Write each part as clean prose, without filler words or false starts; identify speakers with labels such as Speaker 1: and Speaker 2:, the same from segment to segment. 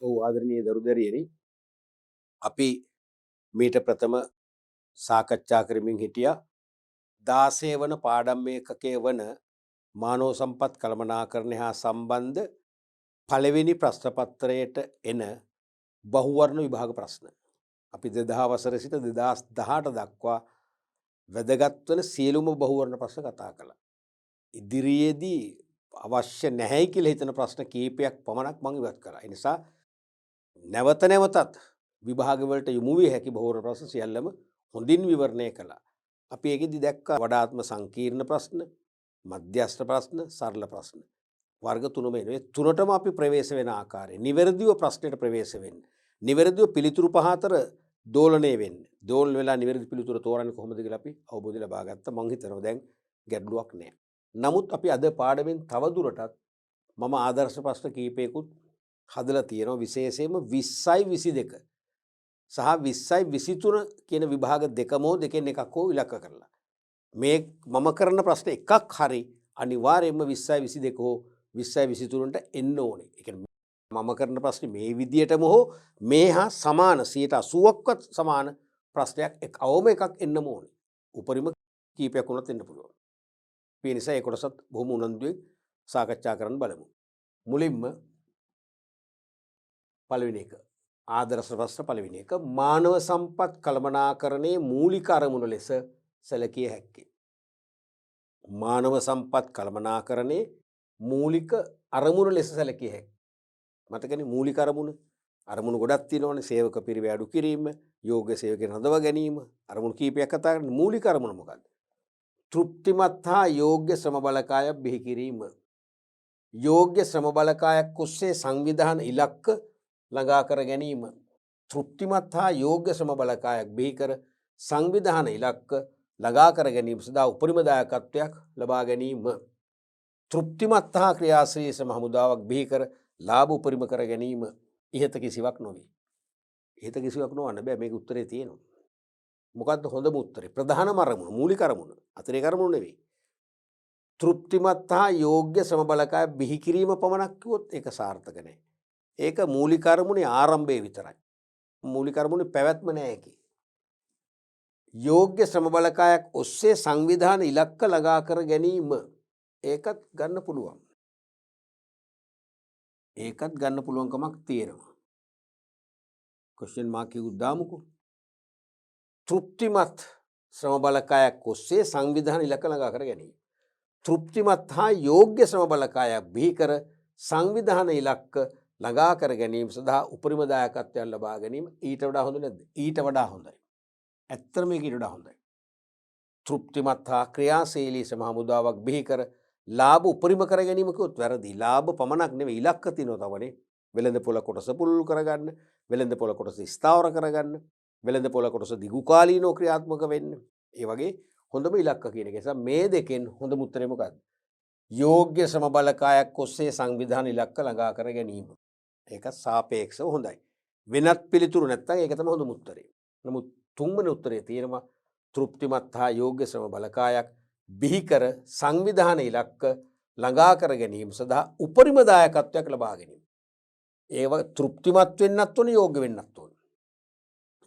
Speaker 1: ඔව් ආදරණීය දරුදරියනි අපි මීට ප්‍රථම සාකච්ඡා කරමින් හිටියා 16 වන පාඩම් ඒකකයේ වන මානව සම්පත් කළමනාකරණය හා සම්බන්ධ පළවෙනි ප්‍රශ්න පත්‍රයට එන බහුවර්ණ විභාග ප්‍රශ්න. අපි 2000 වසරේ සිට 2018 දක්වා වැදගත් වන සියලුම බහුවර්ණ ප්‍රශ්න කතා කළා. ඉදිරියේදී අවශ්‍ය නැහැයි කියලා හිතන ප්‍රශ්න කීපයක් පමණක් මම ඉවත් කරා. ඒ නිසා නැවත නැවතත් විභාගවලට යොමු විය හැකි බහුවර්ණ ප්‍රශ්න සියල්ලම හොඳින් විවරණය කළා. අපි ඒකෙදි දැක්කා වඩාත්ම සංකීර්ණ ප්‍රශ්න, මධ්‍යස්ථ ප්‍රශ්න, සරල ප්‍රශ්න. වර්ග තුනම එනවා. ඒ තුනටම අපි ප්‍රවේශ වෙන ආකාරය. නිවැරදිව ප්‍රශ්නෙට ප්‍රවේශ වෙන්න. නිවැරදිව පිළිතුරු පහ අතර දෝලණය වෙන්න. දෝලන වෙලා නිවැරදි පිළිතුර තෝරන්නේ කොහොමද කියලා අපි අවබෝධය ලබා ගත්තා. මම හිතනවා දැන් ගැටලුවක් නැහැ. නමුත් අපි අද පාඩමෙන් තව දුරටත් මම ආදර්ශ ප්‍රශ්න කීපයකුත් හදලා තියෙනවා. විශේෂයෙන්ම 20යි 22 සහ 20යි 23 කියන විභාග දෙකම දෙකෙන් එකක් හෝ ඉලක්ක කරලා. මේ මම කරන ප්‍රශ්න එකක් හරි අනිවාර්යයෙන්ම 20යි 22 හෝ 20යි 23ට එන්න ඕනේ. ඒ කියන්නේ මම කරන ප්‍රශ්නේ මේ විදියටම හෝ මේ හා සමාන 80%ක්වත් සමාන ප්‍රශ්නයක් අවම එකක් එන්නම ඕනේ. උපරිම කීපයක් වුණත් එන්න පුළුවන්. ඒ නිසා ඒ කොටසත් බොහොම උනන්දුවෙන් සාකච්ඡා කරන්න බලමු. මුලින්ම පළවෙනි එක ආදර්ශ ප්‍රශ්න පළවෙනි එක මානව සම්පත් කළමනාකරණයේ මූලික අරමුණ ලෙස සැලකිය හැක්කේ. මානව සම්පත් කළමනාකරණයේ මූලික අරමුණ ලෙස සැලකිය හැක්කේ. මතකනේ මූලික අරමුණු ගොඩක් තියෙනවානේ. සේවක පිරිවැය අඩු කිරීම, යෝග්‍ය සේවකයන් හඳවා ගැනීම, අරමුණු කීපයක් කතා කරන්නේ. මූලික අරමුණ මොකක්ද? තෘප්තිමත් හා යෝග්‍ය ශ්‍රම බලකායක් බිහි කිරීම. යෝග්‍ය ශ්‍රම බලකායක් ඔස්සේ සංවිධාන ඉලක්ක ළඟා කර ගැනීම. තෘප්තිමත් හා යෝග්‍ය ශ්‍රම බලකායක් බිහි කර සංවිධාන ඉලක්ක ළඟා කර ගැනීම සඳහා උපරිම දායකත්වයක් ලබා ගැනීම. තෘප්තිමත් හා ක්‍රියාශීලී ශ්‍රම හමුදාවක් බිහි කර ලාභ උපරිම කර ගැනීම. ඉහත කිසිවක් නොවේ. ඉහත කිසිවක් නොවන්න බෑ. මේක උත්තරේ තියෙනවා. මොකද්ද හොඳම උත්තරේ? ප්‍රධානම අරමුණ, මූලික අරමුණ. අතිරේක අරමුණ නෙවෙයි. තෘප්තිමත් හා යෝග්‍ය ශ්‍රම බලකාය බිහි කිරීම පමණක් කිව්වොත් ඒක සාර්ථක නැහැ. ඒක මූලික අරමුණේ ආරම්භය විතරයි. මූලික අරමුණේ පැවැත්ම නෑ ඒකේ. යෝග්‍ය ශ්‍රම බලකායක් ඔස්සේ සංවිධාන ඉලක්ක ළඟා කර ගැනීම ඒකත් ගන්න පුළුවන්. ඒකත් ගන්න පුළුවන්කමක් තියෙනවා. ක්වෙස්චන් මාක් එක දාමුකෝ. තෘප්තිමත් ශ්‍රම බලකායක් ඔස්සේ සංවිධාන ඉලක්ක ළඟා කර ගැනීම. තෘප්තිමත් හා යෝග්‍ය ශ්‍රම බලකායක් බිහි කර සංවිධාන ඉලක්ක ළඟා කර ගැනීම සඳහා උපරිම දායකත්වයක් ලබා ගැනීම ඊට වඩා හොඳ නැද්ද? ඊට වඩා හොඳයි. ඇත්තටම මේක ඊට වඩා හොඳයි. තෘප්තිමත් හා ක්‍රියාශීලී ශ්‍රම හමුදාවක් බිහි කර ලාභ උපරිම කර ගැනීම කිව්වොත් වැරදි. ලාභ පමණක් නෙවෙයි ඉලක්ක තියෙනවා තවනේ. වෙළඳපොළ කොටස පුළුල් කරගන්න, වෙළඳපොළ කොටස ස්ථාවර කරගන්න, වෙළඳපොළ කොටස දිගුකාලීනව ක්‍රියාත්මක වෙන්න. ඒ වගේ හොඳම ඉලක්ක කියන එක. නිසා මේ දෙකෙන් හොඳම උත්තරේ මොකක්ද? යෝග්‍ය ශ්‍රම බලකායක් ඔස්සේ සංවිධාන ඉලක්ක ළඟා කර ගැනීම. ඒක සාපේක්ෂව හොඳයි. වෙනත් පිළිතුරු නැත්නම් ඒක තමයි හොඳම උත්තරේ. නමුත් තුන්වෙනි උත්තරේ තියෙනවා තෘප්තිමත් හා යෝග්‍ය ශ්‍රම බලකායක් බිහි කර සංවිධාන ඉලක්ක ළඟා කර ගැනීම සඳහා උපරිම දායකත්වයක් ලබා ගැනීම. ඒව තෘප්තිමත් වෙන්නත් ඕනේ, යෝග්‍ය වෙන්නත් ඕනේ.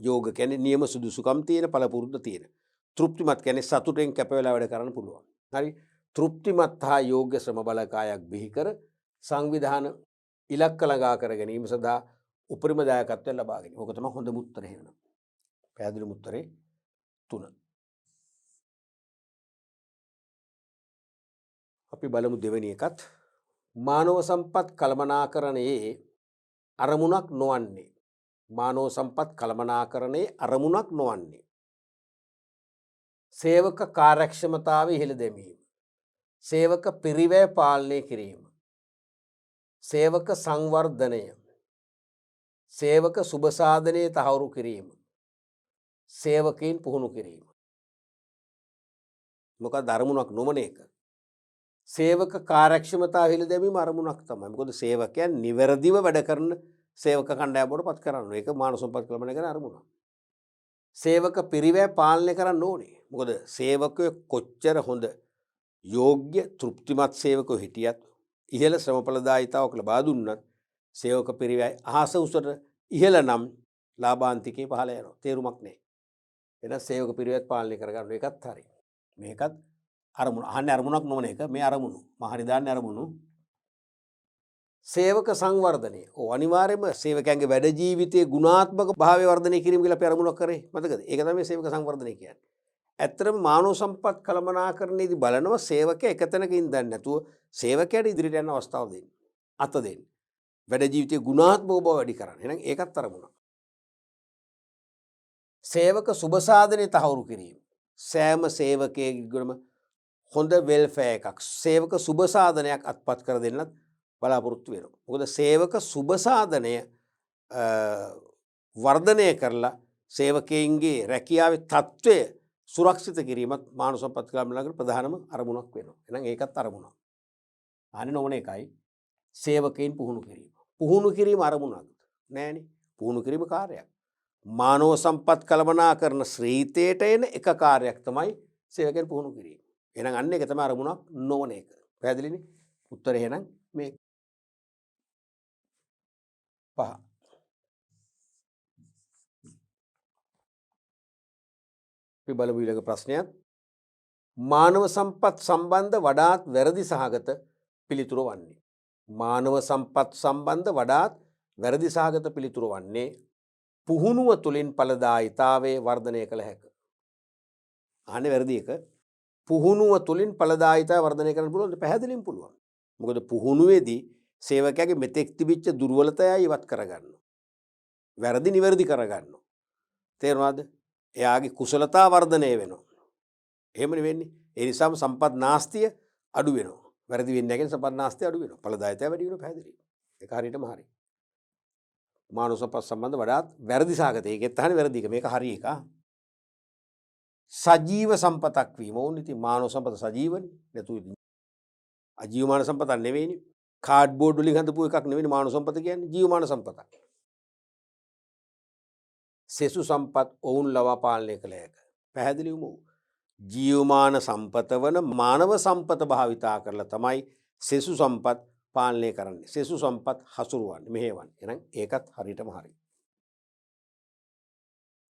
Speaker 1: යෝග කියන්නේ නියම සුදුසුකම් තියෙන, පළපුරුද්ද තියෙන. තෘප්තිමත් කියන්නේ සතුටෙන් කැප වෙලා වැඩ කරන්න පුළුවන්. හරි. තෘප්තිමත් හා යෝග්‍ය ශ්‍රම බලකායක් බිහි කර සංවිධාන ඉලක්ක ළඟා කර ගැනීම සඳහා උපරිම දායකත්වය ලබා ගැනීම. ඕක තමයි හොඳම උත්තරය වෙනවා. පැහැදිලිම උත්තරේ 3. අපි බලමු දෙවෙනි එකත්. මානව සම්පත් කළමනාකරණයේ අරමුණක් නොවන්නේ. මානව සම්පත් කළමනාකරණයේ අරමුණක් නොවන්නේ. සේවක කාර්යක්ෂමතාවය ඉහළ දැමීම. සේවක පිරිවැය පාලනය කිරීම. සේවක සංවර්ධනය. සේවක සුබ සාධනයේ තහවුරු කිරීම. සේවකයන් පුහුණු කිරීම. මොකක්ද අරමුණක් නොවන එක? සේවක කාර්යක්ෂමතාව ඉහළ දැමීම අරමුණක් තමයි. මොකද සේවකයන් නිවැරදිව වැඩ කරන සේවක කණ්ඩායමකට පත් කරනවා. ඒක මානව සම්පත් කළමනාකරණය කරන අරමුණක්. සේවක පිරිවැය පාලනය කරන්න ඕනේ. මොකද සේවකයෝ කොච්චර හොඳ යෝග්‍ය තෘප්තිමත් සේවකයෝ හිටියත් ඉහළ ශ්‍රම ඵලදායීතාවක් ලබා දුන්නත් සේවක පිරිවැය අහස උසට ඉහළ නම් ලාභාන්තිකේ පහළ යනවා. තේරුමක් නැහැ. එහෙනම් සේවක පිරිවැයත් පාලනය කරගන්න එකත් හරි. මේකත් අරමුණ. අහන්නේ අරමුණක් නොවන එක. මේ අරමුණු. මම හරි දාන්නේ අරමුණු. සේවක සංවර්ධනය. ඔව් අනිවාර්යයෙන්ම සේවකයන්ගේ වැඩ ජීවිතයේ ගුණාත්මක භාවය වර්ධනය කිරීම කියලා අපි අරමුණක් කරේ. මතකද? ඒක තමයි සේවක සංවර්ධනය කියන්නේ. ඇත්තටම මානව සම්පත් කළමනාකරණයේදී බලනවා සේවකයා එක තැනක ඉඳන් නැතුව සේවකයාට ඉදිරියට යන අවස්ථාව දෙන්න. අත දෙන්න. වැඩ ජීවිතයේ ගුණාත්මක බව වැඩි කරන්න. එහෙනම් ඒකත් අරමුණක්. සේවක සුබ සාධනය තහවුරු කිරීම. සෑම සේවකයෙකුගේම හොඳ වෙල්ෆෙයාර් එකක් සේවක සුබ සාධනයක් අත්පත් කර දෙන්නත් බලාපොරොත්තු වෙනවා. මොකද සේවක සුබ සාධනය වර්ධනය කරලා සේවකයන්ගේ රැකියාවේ තත්ත්වය සුරක්ෂිත කිරීමත් මානව සම්පත් කළමනාකරණයේ ප්‍රධානම අරමුණක් වෙනවා. එහෙනම් ඒකත් අරමුණක්. අනේ නොවන එකයි සේවකයන් පුහුණු කිරීම. පුහුණු කිරීම අරමුණක් නෑනේ. පුහුණු කිරීම කාර්යයක්. මානව සම්පත් කළමනාකරණ ශ්‍රීතයට එන එක කාර්යයක් තමයි සේවකයන් පුහුණු කිරීම. එහෙනම් අන්න ඒක තමයි අරමුණක් නොවන එක. පැහැදිලිනේ? උත්තරේ එහෙනම් මේ පහ. අපි බලමු ඊළඟ ප්‍රශ්නයත්. මානව සම්පත් සම්බන්ධ වඩාත් වැරදි සහගත පිළිතුර වන්නේ. මානව සම්පත් සම්බන්ධ වඩාත් වැරදි සහගත පිළිතුර වන්නේ පුහුණුව තුළින් ඵලදායිතාවයේ වර්ධනය කළ හැක. අහන්නේ වැරදි එක. පුහුණුව තුළින් ඵලදායිතාවය වර්ධනය කරන්න පුළුවන් පැහැදිලිවම පුළුවන්. මොකද පුහුණුවේදී සේවකයාගේ මෙතෙක් තිබිච්ච දුර්වලතාවය ඉවත් කරගන්නවා. වැරදි නිවැරදි කරගන්නවා. තේරුණාද? එයාගේ කුසලතා වර්ධනය වෙනවා. එහෙමනේ වෙන්නේ. ඒ නිසාම සම්පත් නාස්තිය අඩු වෙනවා. වැරදි වෙන්නේ නැගෙන සම්පත් නාස්තිය අඩු වෙනවා. ඵලදායිතාවය වැඩි වෙනවා පැහැදිලි. ඒක හරියටම හරි. මානව සම්පත් සම්බන්ධ වඩාත් වැරදි සාගත. ඒකෙත් අහන්නේ වැරදි එක. මේක හරි එක. සජීව සම්පතක් වීම. ඕන ඉතින් මානව සම්පත සජීවනේ. නැතු අජීවමාන සම්පතක් නෙවෙයිනේ. කාඩ්බෝඩ් වලින් හදපු එකක් නෙවෙයි මානව සම්පත කියන්නේ. ජීවමාන සම්පතක්. සෙසු සම්පත් ඔවුන් ලවා පාලනය කළ හැක. පැහැදිලිවම ජීවමාන සම්පත වන මානව සම්පත භාවිතා කරලා තමයි සෙසු සම්පත් පාලනය කරන්නේ. සෙසු සම්පත් හසුරුවන්නේ මෙහෙවන්නේ. එහෙනම් ඒකත් හරියටම හරි.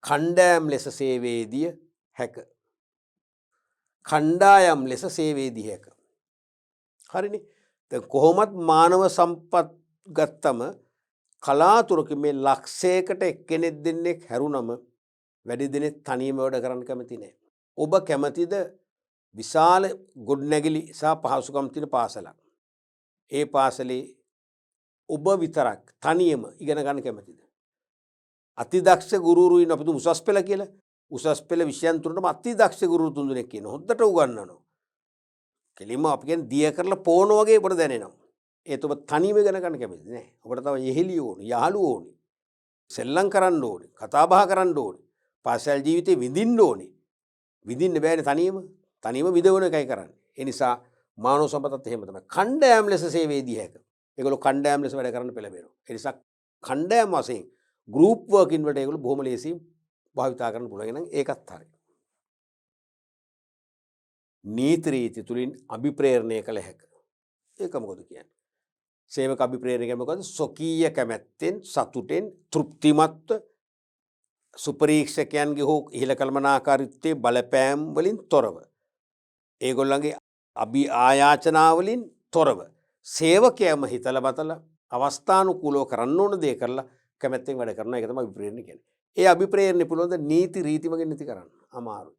Speaker 1: කණ්ඩායම් ලෙස සේවයේදී හැක. කණ්ඩායම් ලෙස සේවයේදී හැක. හරිනේ. දැන් කොහොමත් මානව සම්පත් ගත්තම කලාතුරකින් මේ ලක්ෂයකට එක්කෙනෙක් දෙන්නෙක් හැරුණම වැඩි දෙනෙක් තනියම වැඩ කරන්න කැමති නැහැ. ඔබ කැමතිද විශාල ගොඩනැගිලි සහ පහසුකම් තියෙන පාසලක්. ඒ පාසලේ ඔබ විතරක් තනියම ඉගෙන ගන්න කැමතිද? අතිදක්ෂ ගුරුවරු ඉන්න අපිට උසස් පෙළ කියලා. උසස් පෙළ විෂයන් තුනටම අතිදක්ෂ ගුරුවරු තුන් දෙනෙක් කියන හොද්දට උගන්වනවා. කෙලින්ම අපි කියන්නේ දිය කරලා පොන වගේ ඔබට දැනෙනවා. ඒත් ඔබ තනියම ඉගෙන ගන්න කැමති නෑ. ඔබට තව යෙහෙලිය ඕනේ, යාළුවෝ ඕනේ. සෙල්ලම් කරන්න ඕනේ, කතා බහ කරන්න ඕනේ. පාසල් ජීවිතේ විඳින්න ඕනේ. විඳින්න බෑනේ තනියම. තනියම විදවන එකයි කරන්නේ. ඒ නිසා මානව සම්පතත් එහෙම තමයි. කණ්ඩායම් ලෙස සේවයේදී හැක. ඒගොල්ලෝ කණ්ඩායම් ලෙස වැඩ කරන්න පෙළඹෙනවා. ඒ නිසා කණ්ඩායම් වශයෙන් ගෲප් වර්කින් වලට ඒගොල්ලෝ බොහොම ලේසියෙන් භාවිතා කරන්න පුළුවන්. එහෙනම් ඒකත් හරි. නීති රීති තුලින් අභිප්‍රේරණය කළ හැක. ඒක මොකද කියන්නේ? සේවක අභිප්‍රේරණය කියන්නේ මොකද? ස්වකීය කැමැත්තෙන් සතුටෙන් තෘප්තිමත්ව සුපරීක්ෂකයන්ගේ හෝ ඉහළ කළමනාකාරීත්වයේ බලපෑම් වලින් තොරව ඒගොල්ලන්ගේ අභි ආයාචනා වලින් තොරව සේවකයම හිතලා බතලා අවස්ථානුකූලව කරන්න ඕන දේ කරලා කැමැත්තෙන් වැඩ කරනවා. ඒක තමයි අභිප්‍රේරණය කියන්නේ. ඒ අභිප්‍රේරණය පුළුවන් ද නීති රීති වගේ නැති කරන්න. අමාරුයි.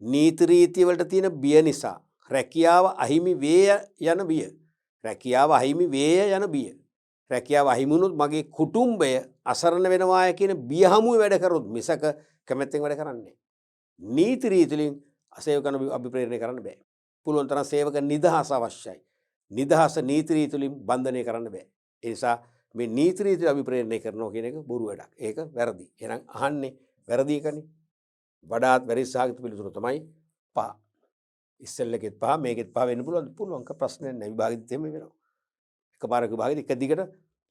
Speaker 1: නීති රීති වලට තියෙන බිය නිසා රැකියාව අහිමි වේ යන බිය. රැකියාව අහිමි වේ යන බිය. රැකියාව අහිමි වුණොත් මගේ කුටුම්බය අසරණ වෙනවාය කියන බිය හමුවේ වැඩ කරොත් මිසක කැමැත්තෙන් වැඩ කරන්නේ. නීති රීති වලින් සේවකයන් අභිප්‍රේරණය කරන්න බෑ. පුළුවන් තරම් සේවක නිදහස අවශ්‍යයි. නිදහස නීති රීති වලින් බන්ධනය කරන්න බෑ. ඒ නිසා මේ නීති රීති අභිප්‍රේරණය කරනවා කියන එක බොරු වැඩක්. ඒක වැරදි. එහෙනම් අහන්නේ වැරදි එකනේ. වඩාත් වැරදිසහගත පිළිතුර තමයි පහ. ඉස්සෙල්ලකෙත් පහ මේකෙත් පහ වෙන්න පුළුවන්. පුළුවන්ක ප්‍රශ්නයක් නැහැ. විභාගෙත් එහෙම වෙනවා. එකපාරක විභාගෙත් එක දිගට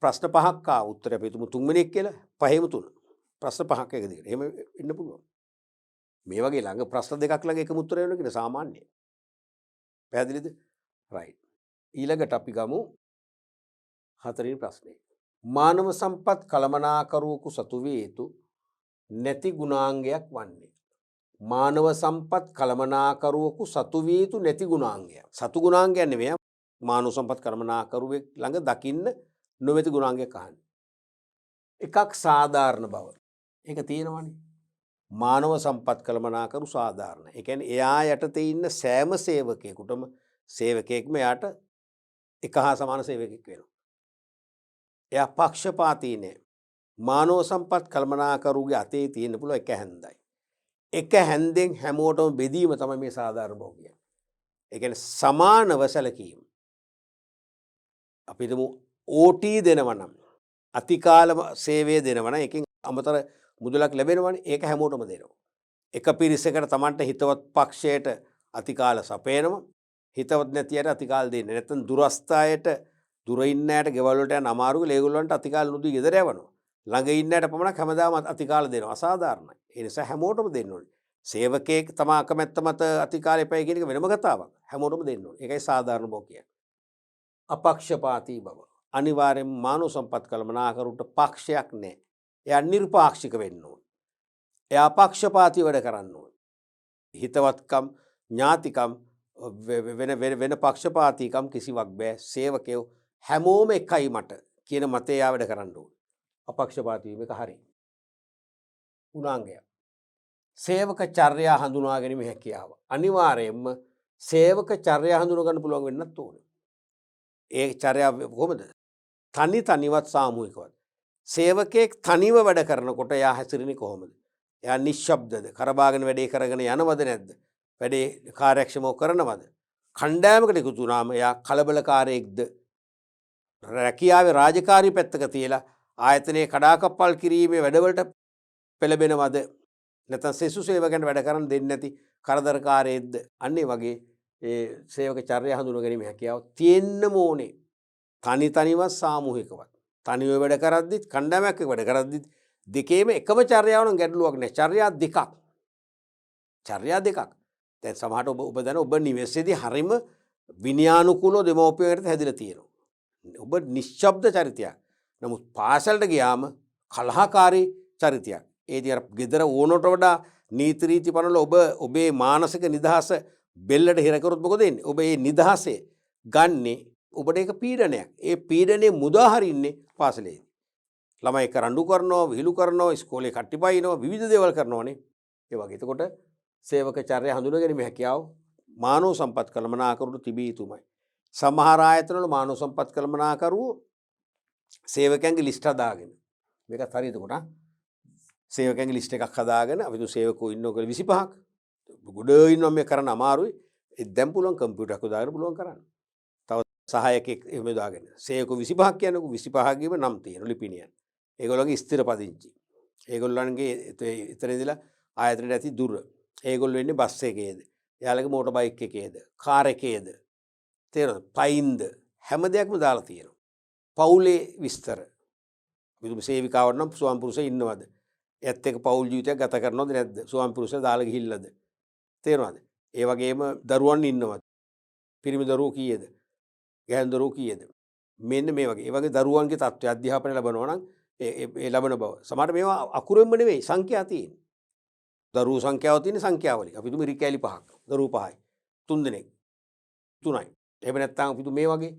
Speaker 1: ප්‍රශ්න පහක් ආ උත්තරය අපි තුමු 3 වෙනික් කියලා පහෙම 3. ප්‍රශ්න පහක් එක දිගට. එහෙම ඉන්න පුළුවන්. මේ වගේ ළඟ ප්‍රශ්න දෙකක් ළඟ එකම උත්තරය වෙනවා කියන සාමාන්‍යයි. පැහැදිලිද? රයිට්. ඊළඟට අපි ගමු හතරවෙනි ප්‍රශ්නේ. මානව සම්පත් කළමනාකරුවෙකු සතු විය යුතු නැති ගුණාංගයක් වන්නේ. මානව සම්පත් කළමනාකරුවෙකු සතු විය යුතු නැති ගුණාංගයක්. සතු ගුණාංගයක් නෙවෙයි. මානව සම්පත් කළමනාකරුවෙක් ළඟ දකින්න නොමැති ගුණාංගයක් අහන්නේ. එකක් සාධාරණ බව. ඒක තියෙනවනේ. මානව සම්පත් කළමනාකරු සාධාරණ. ඒ කියන්නේ එයා යටතේ ඉන්න සෑම සේවකයෙකුටම සේවකයෙක්ම එයාට එක හා සමාන සේවකයෙක් වෙනවා. එයා පක්ෂපාතී නෑ. මානව සම්පත් කළමනාකරුගේ අතේ තියෙන්න පුළුවන් එක හැන්දයි. එක හැන්දෙන් හැමෝටම බෙදීම තමයි මේ සාධාරණ බව කියන්නේ. ඒ කියන්නේ සමානව සැලකීම. අපි හිතමු OT දෙනවා නම් අතිකාල සේවය දෙනවා නම් එකෙන් අමතර මුදලක් ලැබෙනවනේ. ඒක හැමෝටම දෙනවා. එක පිරිසකට Tamanට හිතවත් පක්ෂයට අතිකාල සපයනවා. හිතවත් නැතියට අතිකාල දෙන්නේ. නැත්නම් දුරස්ථ අයට දුර ඉන්න අයට ගෙවල් වලට යන අමාරුයි ඒගොල්ලන්ට අතිකාල නොදී ගෙදර යවනවා. ළඟ ඉන්න අයට පමණක් හැමදාම අතිකාල දෙනවා. අසාධාරණයි. ඒ නිසා හැමෝටම දෙන්න ඕනේ. සේවකයෙක් තමා අකමැත්ත මත අතිකාල එපයි කියන එක වෙනම කතාවක්. හැමෝටම දෙන්න ඕනේ. ඒකයි සාධාරණ බව කියන්නේ. අපක්ෂපාතී බව. අනිවාර්යෙන් මානව සම්පත් කළමනාකරුට පක්ෂයක් නැහැ. එයා නිර්පාක්ෂික වෙන්න ඕනේ. එයා අපක්ෂපාතී වැඩ කරන්න ඕනේ. හිතවත්කම්, ඥාතිකම් වෙන පක්ෂපාතීකම් කිසිවක් බෑ. සේවකයෝ හැමෝම එකයි මට කියන මතය එයා වැඩ කරන්න ඕනේ. අපක්ෂපාතී වීම එක හරි. ගුණාංගය. සේවක චර්යා හඳුනා ගැනීම හැකියාව. අනිවාර්යයෙන්ම සේවක චර්යා හඳුනා ගන්න පුළුවන් වෙන්නත් ඕනේ. ඒ චර්යාව කොහොමද? තනිවත් සාමූහිකවත්. සේවකයෙක් තනිව වැඩ කරනකොට එයා හැසිරෙන්නේ කොහොමද? එයා නිශ්ශබ්දද? කරබාගෙන වැඩේ කරගෙන යනවද නැද්ද? වැඩේ කාර්යක්ෂමව කරනවද? කණ්ඩායමකට එකතු වුණාම එයා කලබලකාරයෙක්ද? රැකියාවේ රාජකාරී පැත්තක තියලා ආයතනයේ කඩාකප්පල් කිරීමේ වැඩවලට පෙළඹෙනවද? නැත්නම් සෙසු සේවකයන්ට වැඩ කරන්න දෙන්නේ නැති කරදරකාරයෙක්ද? අන්න ඒ වගේ ඒ සේවක චර්යා හඳුනා ගැනීම හැකියාව තියෙන්න ඕනේ. තනිවත් සාමූහිකවත්. තනිව වැඩ කරද්දිත් කණ්ඩායමක් එක්ක වැඩ කරද්දිත් දෙකේම එකම චර්යාව නම් ගැටලුවක් නෑ. චර්යා දෙකක්. දැන් සමහරට ඔබ දැන ඔබ නිවෙස්යේදී හරිම විනයානුකූලව දෙමව්පියන්ට හැදිලා තියෙනවා. ඔබ නිශ්ශබ්ද චරිතයක්. නමුත් පාසලට ගියාම කලහකාරී චරිතයක්. ඒ දිහා ගෙදර ඕනට වඩා නීති රීති පනවල ඔබ ඔබේ මානසික නිදහස බෙල්ලට හිර කරොත් මොකද වෙන්නේ? ඔබ මේ නිදහසේ ගන්නේ ඔබට ඒක පීඩනයක්. ඒ පීඩනේ මුදා හරින්නේ පාසලේදී. ළමයි කරඬු කරනවා, විහිළු කරනවා, ඉස්කෝලේ කට්ටි බයිනවා, විවිධ දේවල් කරනවානේ. ඒ වගේ. එතකොට සේවක චර්යා හඳුනා ගැනීම හැකියාව මානව සම්පත් කළමනාකරුට තිබිය යුතුමයි. සමහර ආයතනවල මානව සම්පත් කළමනාකරුවෝ සේවකයන්ගේ ලිස්ට් හදාගෙන මේකත් හරියට කොට සේවකයන්ගේ ලිස්ට් එකක් හදාගෙන අපි තු සේවකෝ ඉන්නෝ කියලා 25ක් ගොඩ ඉන්නවා මේ කරන්න අමාරුයි. ඒ දැන් පුළුවන් කම්පියුටර් එකක් හදාගෙන පුළුවන් කරන්න. තව සහායකෙක් එහෙම දාගෙන සේවකෝ 25ක් කියනකො 25 ගේම නම් තියෙන ලිපිනියන්. ඒගොල්ලෝගේ ස්ථිර පදිංචි. ඒගොල්ලන්ගේ එතන ඉඳලා ආයතනයට ඇති දුර. ඒගොල්ලෝ ඉන්නේ බස් එකේද? එයාලගේ මෝටර් බයික් එකේද? කාර් එකේද? තේරෙනවද? පයින්ද? හැම දෙයක්ම දාලා තියෙනවා. පවුලේ විස්තර. අපි සේවිකාවක් නම් ස්වාමි පුරුෂය ඉන්නවද? එයත් එක්ක පවුල් ජීවිතයක් ගත කරනවද නැද්ද? ස්වාමි පුරුෂය දාලා ගිහිල්ලාද? තේරෙනවද? ඒ වගේම දරුවන් ඉන්නවද? පිරිමි දරුවෝ කීයද? ගැහැණු දරුවෝ කීයද? මෙන්න මේ වගේ. ඒ වගේ දරුවන්ගේ තත්ත්වය අධ්‍යාපනය ලැබනවා නම් ඒ ලැබෙන බව. සමහර මේවා අකුරෙන්ම නෙවෙයි සංඛ්‍යා තියෙන්නේ. දරුවෝ සංඛ්‍යාව තියෙන සංඛ්‍යාවලින්. අපි තුමු රිකැලි 5ක්. දරුවෝ 5යි. 3 දෙනෙක්. 3යි. එහෙම නැත්නම් අපි මේ වගේ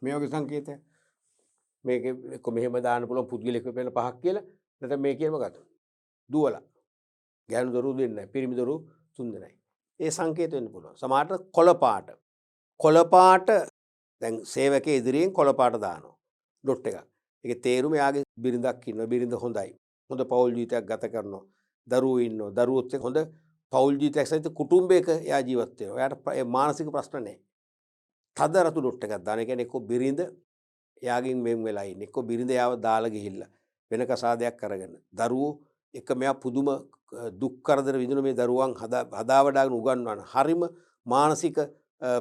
Speaker 1: මේ වගේ සංකේතයක් මේක එක්ක මෙහෙම දාන්න පුළුවන් පුද්ගලික වෙන 5ක් කියලා නැත්නම් මේ කියන මොකද්ද දුවලා ගැහණු දරුවෝ දෙන්නේ නැහැ පිරිමි දරුවෝ 3 දෙනයි ඒ සංකේත වෙන්න පුළුවන් සමහරට කොළ පාට දැන් සේවකයේ ඉදිරියෙන් කොළ පාට දානවා ඩොට් එකක් ඒකේ තේරුම යාගේ බිරිඳක් ඉන්නවා බිරිඳ හොඳයි හොඳ පෞල් ජීවිතයක් ගත කරනවා දරුවෝ ඉන්නවා දරුවොත් එක්ක හොඳ පෞල් ජීවිතයක් සහිත කුටුම්බයක එයා ජීවත් වෙනවා එයාට මානසික ප්‍රශ්න නැහැ තද රතු ඩොට් එකක් දාන. ඒ කියන්නේ එක්ක බිරිඳ එයාගෙන් මෙන් වෙලා ඉන්නේ. එක්ක බිරිඳ යාව දාලා ගිහිල්ලා වෙන කසාදයක් අරගෙන. දරුවෝ එක මෙයා පුදුම දුක් කරදර විඳින මේ දරුවන් හදා වඩාගෙන උගන්වන. හරිම මානසික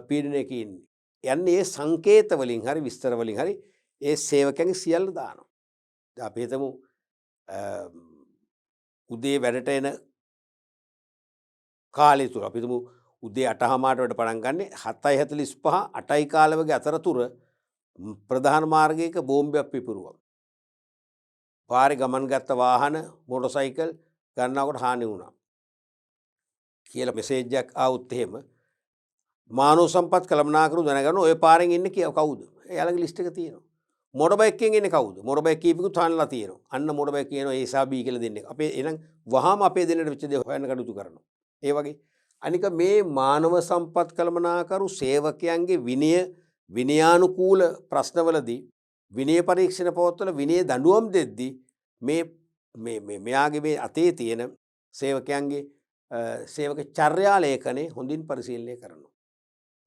Speaker 1: පීඩනයක ඉන්නේ. යන්නේ ඒ සංකේත වලින් හරි විස්තර වලින් හරි ඒ සේවකයන්ගේ සියල්ල දානවා. දැන් අපි හිතමු උදේ වැඩට එන කාලය තුර අපි හිතමු උදේ 8:00 වැඩ පටන් ගන්නේ 7:45 8:00 කාල වගේ අතරතුර ප්‍රධාන මාර්ගයක බෝම්බයක් පිපිරුවා. පාරේ ගමන් ගත්ත වාහන මොටරසයිකල් ගන්නකොට හානි වුණා කියලා මෙසේජ් එකක් ආවොත් එහෙම මානව සම්පත් කළමනාකරු දැනගන්න ඔය පාරෙන් ඉන්නේ කවුද? එයාලගේ ලිස්ට් එක තියෙනවා. මොටර් බයික් එකෙන් එන්නේ කවුද? මොටර් බයික් කීපෙකුත් හානලා තියෙනවා. අන්න මොටර් බයික් කියනවා ඒ සා බී කියලා දෙන්නේ. අපේ එහෙනම් වහාම අපේ දෙන්නට වෙච්ච දේ හොයන්න කටයුතු කරනවා. ඒ වගේ අනික මේ මානව සම්පත් කළමනාකරු සේවකයන්ගේ විනයානුකූල ප්‍රශ්නවලදී විනය පරීක්ෂණ පොත්වල විනය දඬුවම් දෙද්දී මෙයාගේ මේ අතේ තියෙන සේවකයන්ගේ සේවක චර්යා ලේඛනය හොඳින් පරිශීලනය කරනවා.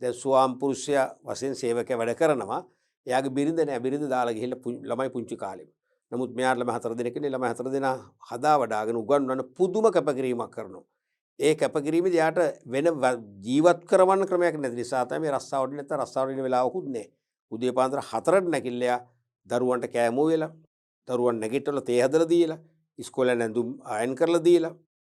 Speaker 1: දැන් ස්වාම පුරුෂයා වශයෙන් සේවකයා වැඩ කරනවා. එයාගේ බිරිඳ නෑ. බිරිඳ දාලා ගිහිල්ලා ළමයි පුංචි කාලෙම. නමුත් මෙයාට ළමයි 4 දෙනෙක් ඉන්නේ. ළමයි 4 දෙනා හදා වඩාගෙන උගන්වන පුදුම කැපකිරීමක් කරනවා. ඒ කැපකිරීමේදී යාට වෙන ජීවත් කරවන්න ක්‍රමයක් නැති නිසා තමයි රස්සාවට නැත්නම් රස්සාවට ඉන්න වෙලාවකුත් නැහැ. උදේ පාන්දර 4ට නැගිටලා දරුවන්ට කෑමෝ වෙලා, දරුවන් නැගිටලා තේ හදලා දීලා, ඉස්කෝලේ නැඳුම් අයන් කරලා දීලා,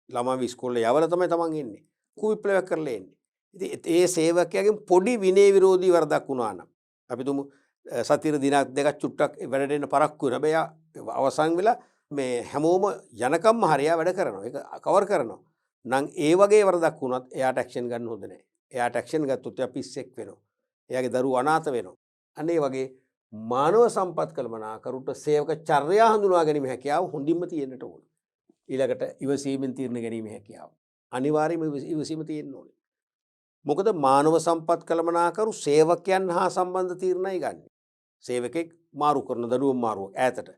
Speaker 1: ළමයි ඉස්කෝලේ යවලා තමයි තමන් එන්නේ. කුවිප්ලවයක් කරලා එන්නේ. ඉතින් ඒ සේවකයාගෙන් පොඩි විනය විරෝධී වරදක් වුණා නම් අපි තුමු සතිර දිනක් දෙකක් චුට්ටක් වැඩට එන්න පරක්කු වෙන. හැබැයි අවසන් වෙලා මේ හැමෝම යනකම්ම හරියා වැඩ කරනවා. ඒක කවර් කරනවා. නම් ඒ වගේ වරදක් වුණත් එයාට ඇක්ෂන් ගන්න හොඳ නැහැ. එයාට ඇක්ෂන් ගත්තොත් එයා පිස්සෙක් වෙනවා. එයාගේ දරුවෝ අනාථ වෙනවා. අන්න ඒ වගේ මානව සම්පත් කළමනාකරුට සේවක චර්යා හඳුනා ගැනීම හැකියාව හොඳින්ම තියෙන්නට ඕන. ඊළඟට ඉවසීමෙන් තීරණ ගැනීම හැකියාව. අනිවාර්යයෙන්ම ඉවසීම තියෙන්න ඕනේ. මොකද මානව සම්පත් කළමනාකරු සේවකයන් හා සම්බන්ධ තීරණයි ගන්න. සේවකෙක් මාරු කරන දඩුවම් මාරුවක් ඈතට.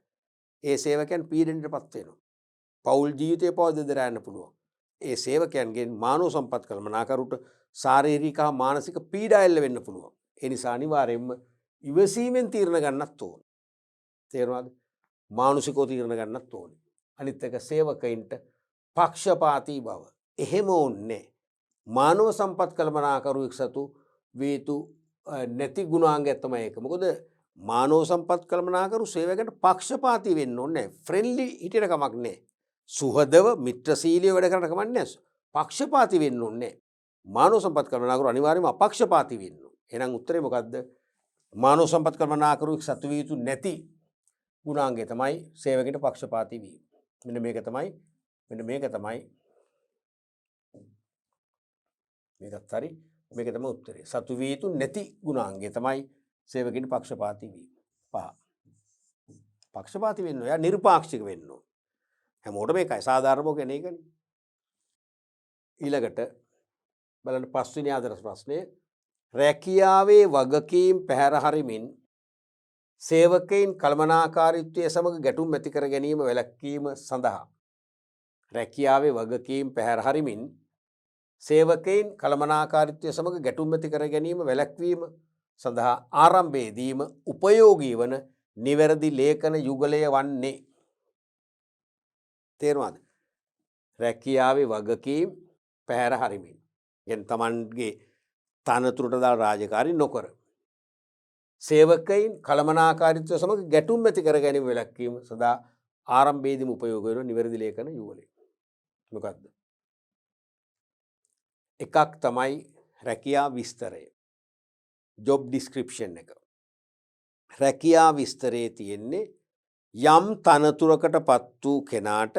Speaker 1: ඒ සේවකයන් පීඩනයටපත් වෙනවා. පෞල් ජීවිතේ පවදදර යන්න පුළුවන්. ඒ සේවකයන්ගෙන් මානව සම්පත් කළමනාකරුට ශාරීරික හා මානසික පීඩා එල්ල වෙන්න පුළුවන්. ඒ නිසා අනිවාර්යයෙන්ම ඉවසීමෙන් තීරණ ගන්නත් ඕන. තේරුණාද? මානසිකව තීරණ ගන්නත් ඕනේ. අනිත් එක සේවකයින්ට පක්ෂපාතී බව. එහෙම ඕනේ. මානව සම්පත් කළමනාකරුවෙක් සතු වේතු නැති ගුණාංගයක් තමයි ඒක. මොකද මානව සම්පත් කළමනාකරු සේවකයන්ට පක්ෂපාතී වෙන්න ඕනේ නැහැ. ෆ්‍රෙන්ඩ්ලි හිටියට කමක් නැහැ. සුහදව මිත්‍රශීලීව වැඩ කරන්න කමක් නැහැ. පක්ෂපාතී වෙන්න ඕනේ නැහැ. මානව සම්පත් කළමනාකරු අනිවාර්යයෙන්ම අපක්ෂපාතී වෙන්න ඕනේ. එහෙනම් උත්තරේ මොකද්ද? මානව සම්පත් කළමනාකරුවෙක් සතු විය යුතු නැති ගුණාංගය තමයි සේවකයන්ට පක්ෂපාතී වීම. මෙන්න මේක තමයි මේකත් හරි. මේක තමයි උත්තරේ. සතු විය යුතු නැති ගුණාංගය තමයි සේවකයන්ට පක්ෂපාතී වීම. පහ. පක්ෂපාතී වෙන්න ඕන. එයා නිර්පාක්ෂික වෙන්න ඕන. හැමෝටම මේකයි සාධාරණම කෙනෙක් ඒකනේ. ඊළඟට බලන්න පස්වෙනි ආදර්ශ ප්‍රශ්නය. රැකියාවේ වගකීම් පැහැර හරිමින් සේවකයින් කළමනාකාරීත්වය සමග ගැටුම් ඇති කර ගැනීම වැළැක්වීම සඳහා රැකියාවේ වගකීම් පැහැර හරිමින් සේවකයින් කළමනාකාරීත්වය සමග ගැටුම් ඇති කර ගැනීම වැළැක්වීම සඳහා ආරම්භයේදීම උපයෝගී වන නිවැරදි ලේඛන යුගලය වන්නේ. තේරුණාද? රැකියාවේ වගකීම් පැහැර හරිමින්. يعني තමන්ගේ තනතුරට දාලා රාජකාරී නොකර සේවකයින් කළමනාකාරීත්වය සමග ගැටුම් ඇති කර ගැනීම වැළැක්වීම සඳහා ආරම්භයේදීම උපයෝග වෙන නිවැරදි ලේඛන යුගලය. මොකක්ද? එකක් තමයි රැකියා විස්තරය. ජොබ් ඩිස්ක්‍රිප්ෂන් එක. රැකියා විස්තරයේ තියෙන්නේ යම් තනතුරකට පත් වූ කෙනාට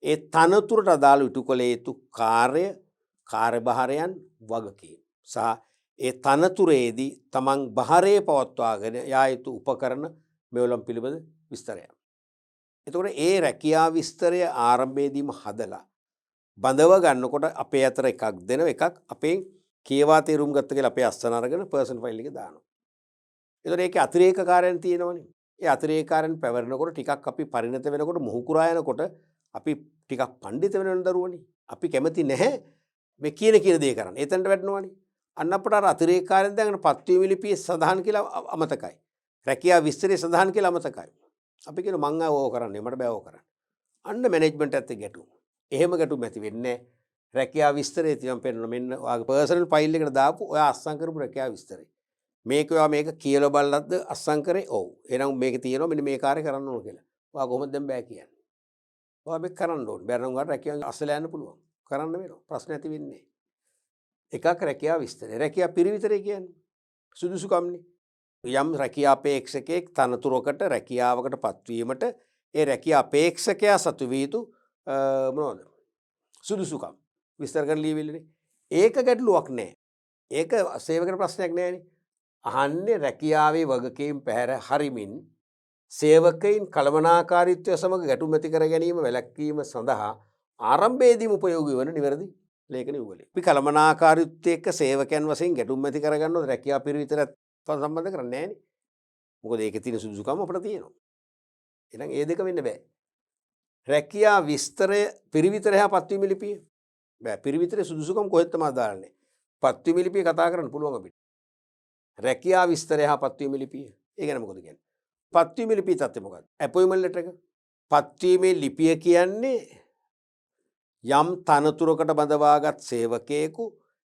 Speaker 1: ඒ තනතුරට අදාළ ඉටු කළ යුතු කාර්යභාරයන් වගකීම් සහ ඒ තනතුරේදී තමන් භාරයේ පවත්වාගෙන යා යුතු උපකරණ මෙවලම් පිළිබඳ විස්තරයක්. එතකොට ඒ රැකියා විස්තරය ආරම්භයේදීම හදලා බඳව ගන්නකොට අපේ අතර එකක් දෙනවා, එකක් අපේ කියවා තේරුම් ගත්ත කියලා අපේ අස්තන අරගෙන පර්සන් ෆයිල් එකේ දානවා. එතකොට ඒකේ අතිරේකකාරයන් තියෙනවනේ. ඒ අතිරේකකාරයන් පැවරෙනකොට ටිකක් අපි පරිණත වෙනකොට මොහුකුරා යනකොට අපි ටිකක් පඬිත වෙන දරුවනේ. අපි කැමති නැහැ මේ කියන දේ කරන්න. එතනට වැටෙනවනේ. අන්න අපට අර අතිරේකාරයෙන් දැන් පත්වීම ලිපියේ සඳහන් කියලා අමතකයි. රැකියා විස්තරේ සඳහන් කියලා අමතකයි. අපි කියන මං ආවෝ කරන්නේ මට බෑ ඕක කරන්න. අන්න මැනේජ්මන්ට් එකත් ගැටුම්. එහෙම ගැටුම් ඇති වෙන්නේ රැකියා විස්තරේ තියන් පෙන්නන මෙන්න ඔයාගේ පර්සනල් ෆයිල් එකට දාපු ඔයා අස්සම් කරපු රැකියා විස්තරේ. මේක ඔයා මේක කියලා බලලද්ද අස්සම් කරේ? ඔව්. එහෙනම් මේක තියෙනවා මෙන්න මේ කාර්ය කරන්න ඕන කියලා. ඔයා කොහොමද දැන් බෑ කියන්නේ? ඔයා මේක කරන්න ඕනේ. බැරනම් ඔයාට රැකියාවෙන් අස්සලා යන්න පුළුවන්. කරන්න වෙනවා. ප්‍රශ්න ඇති වෙන්නේ. එකක් රැකියා විස්තරේ. රැකියා පිරිවිතරේ කියන්නේ සුදුසුකම්නේ. යම් රැකියා අපේක්ෂකයෙක් තනතුරකට රැකියාවකට පත්වීමට ඒ රැකියා අපේක්ෂකයා සතු විය යුතු මොනවද? සුදුසුකම්. විස්තර කරලා ලියවිල්ලනේ. ඒක ගැටලුවක් නෑ. ඒක සේවකන ප්‍රශ්නයක් නෑනේ. අහන්නේ රැකියාවේ වගකීම් පැහැර හරිමින් සේවකයින් කළමනාකාරීත්වය සමග ගැටුම් ඇති කර ගැනීම වැළැක්වීම සඳහා ආරම්භයේදීම උපයෝගී වන නිවැරදි ලේඛන යුගලයි. අපි කළමනාකාරීත්වය එක්ක සේවකයන් වශයෙන් ගැටුම් ඇති කරගන්නොත් රැකියා පිරිවිතරත් සම්බන්ධ කරන්නේ නෑනේ. මොකද ඒකේ තියෙන සුදුසුකම් අපිට තියෙනවා. එහෙනම් ඒ දෙක වෙන්න බෑ. රැකියා විස්තරය පිරිවිතර හා පත්වීම ලිපිය බෑ. පිරිවිතරේ සුදුසුකම් කොහෙත් තමයි දාන්නේ. පත්වීම ලිපිය කතා කරන්න පුළුවන් අපිට. රැකියා විස්තරය හා පත්වීම ලිපිය. ඒ ගැන මොකද කියන්නේ? පත්වීම ලිපිය තත්ත්වය මොකක්ද? අපොයින්ට්මන්ට් ලෙටර් එක. පත්වීමේ ලිපිය කියන්නේ යම් තනතුරකට බඳවාගත් සේවකයෙකු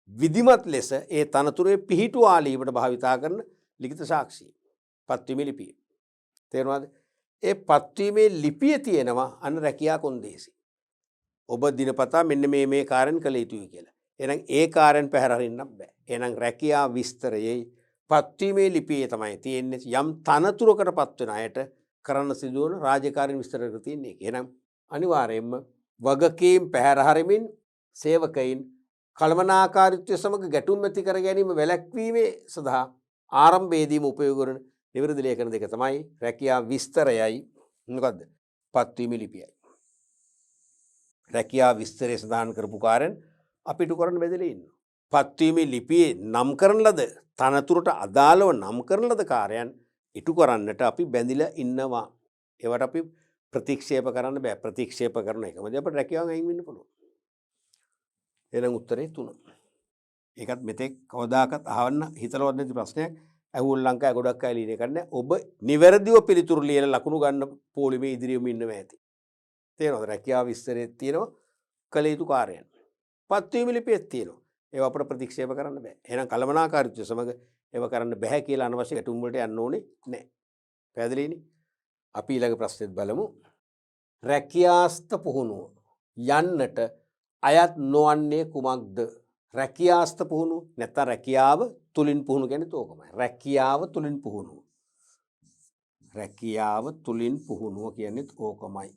Speaker 1: විධිමත් ලෙස ඒ තනතුරේ පිහිටුවාලීමට භාවිතා කරන ලිඛිත සාක්ෂිය. පත්වීමේ ලිපිය. තේරුණාද? ඒ පත්වීමේ ලිපිය තියෙනවා අන්න රැකියා කොන්දේසි. ඔබ දිනපතා මෙන්න මේ කාර්යන් කළ යුතුයි කියලා. එහෙනම් ඒ කාර්යන් පැහැර හරින්නත් බෑ. එහෙනම් රැකියා විස්තරයේ පත්වීමේ ලිපියේ තමයි තියෙන්නේ යම් තනතුරකට පත්වෙන අයට කරන්න සිදුවන රාජකාරීන් විස්තර කර තියෙන්නේ. එහෙනම් අනිවාර්යයෙන්ම වගකීම් පැහැර හරිමින් සේවකයින් කළමනාකාරීත්වය සමග ගැටුම් ඇති කර ගැනීම වැළැක්වීමේ සඳහා ආරම්භයේදීම උපයෝග කරන නිවැරදි ලේඛන දෙක තමයි රැකියා විස්තරයයි මොකද්ද? පත්වීම ලිපියයි. රැකියා විස්තරය සඳහන් කරපු කාර්යන් අපිට කරන්න බෙදලා ඉන්නවා. පත්වීම ලිපියේ නම් කරන ලද තනතුරට අදාළව නම් කරන ලද කාර්යයන් ඉටු කරන්නට අපි බැඳිලා ඉන්නවා. ඒවට අපි ප්‍රතික්ෂේප කරන්න බෑ. ප්‍රතික්ෂේප කරන එකම දේ අපිට රැකියාවෙන් අයින් වෙන්න පුළුවන්. එහෙනම් උත්තරේ 3. ඒකත් මෙතෙක් කවදාකවත් අහන්න හිතලවත් නැති ප්‍රශ්නයක්. ඇහුවොත් ලංකාවේ ගොඩක් අය ලියන එක නෑ. ඔබ නිවැරදිව පිළිතුරු ලියලා ලකුණු ගන්න පොලිමේ ඉදිරියෙම ඉන්නව ඇති. තේරෙනවද? රැකියාව විස්තරේ තියෙනවා කළ යුතු කාර්යයන්. පත්වීම ලිපියෙත් තියෙනවා. ඒවා අපිට ප්‍රතික්ෂේප කරන්න බෑ. එහෙනම් කළමනාකාරීත්වය සමග ඒවා කරන්න බෑ කියලා අනවශ්‍ය ගැටුම් වලට යන්න ඕනේ නෑ. පැහැදිලිනේ? අපි ඊළඟ ප්‍රශ්නෙත් බලමු. රැකියාස්ත පුහුණුව යන්නට අයත් නොවන්නේ කුමක්ද? රැකියාස්ත පුහුණුව නැත්නම් රැකියාව තුලින් පුහුණු කියන්නේ තෝකමයි. රැකියාව තුලින් පුහුණුව. රැකියාව තුලින් පුහුණුව කියන්නේ ඕකමයි.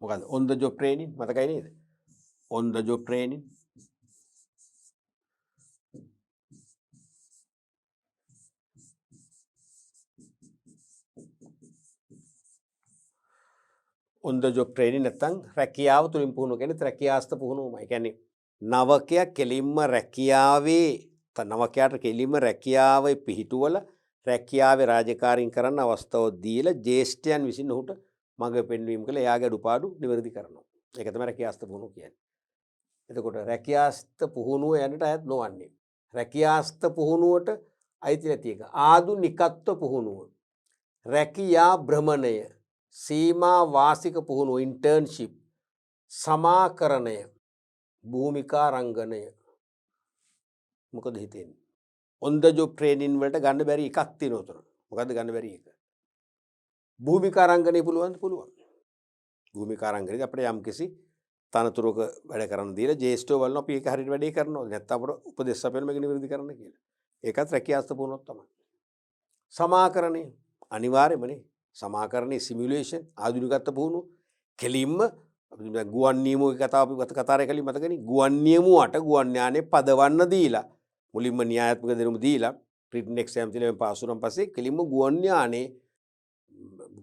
Speaker 1: මොකද on the job training මතකයි නේද? on the job training on the job training නැත්නම් රැකියාව තුලින් පුහුණුව කියන්නේ රැකියාස්ත පුහුණුවමයි. කියන්නේ නවකයා කෙලින්ම රැකියාවේ නවකයාට කෙලින්ම රැකියාවේ පිහිටුවල රැකියාවේ රාජකාරීන් කරන්න අවස්ථාව දීලා ජ්‍යෙෂ්ඨයන් විසින් ඔහුට මඟ පෙන්වීම කළ එයාගේ අඩුපාඩු නිවැරදි කරනවා. ඒක තමයි රැකියාස්ත පුහුණුව කියන්නේ. එතකොට රැකියාස්ත පුහුණුව යන්නට අයත් නොවන්නේ. රැකියාස්ත පුහුණුවට අයිති නැති එක. ආදුනිකත්ව පුහුණුව. රැකියා භ්‍රමණය, සීමා වාසික පුහුණුව ඉන්ටර්න්ෂිප්, සමාකරණය, භූමිකා රංගනය. මොකද හිතෙන්නේ? on the job training වලට ගන්න බැරි එකක් තියෙනවා උතන. මොකද්ද ගන්න බැරි එක? භූමිකා රංගනය පුළුවන්. භූමිකා රංගනයේදී අපිට යම්කිසි තනතුරක වැඩ කරන්න දීලා ජේෂ්ඨව බලනවා අපි ඒක හරියට වැඩේ කරනවද නැත්නම් අපිට උපදෙස් අපෙන්න මේක නිවැරදි කරන්න කියලා. ඒකත් රැකියාස්ත පුහුණුවක් තමයි. සමාකරණය අනිවාර්යමනේ. සමාකරණයේ සිමියුලේෂන් ආධුනිකත්ව පුහුණුව කෙලින්ම ගුවන් නියමුවේ කතාව අපි කතාරේ කලින් මතකනේ. ගුවන් නියමුවට ගුවන් යානේ පදවන්න දීලා මුලින්ම න්‍යායාත්මක දෙනුම දීලා රිටන් එක්සෑම් තියලා පාස් වුණාන් පස්සේ කෙලින්ම ගුවන් යානේ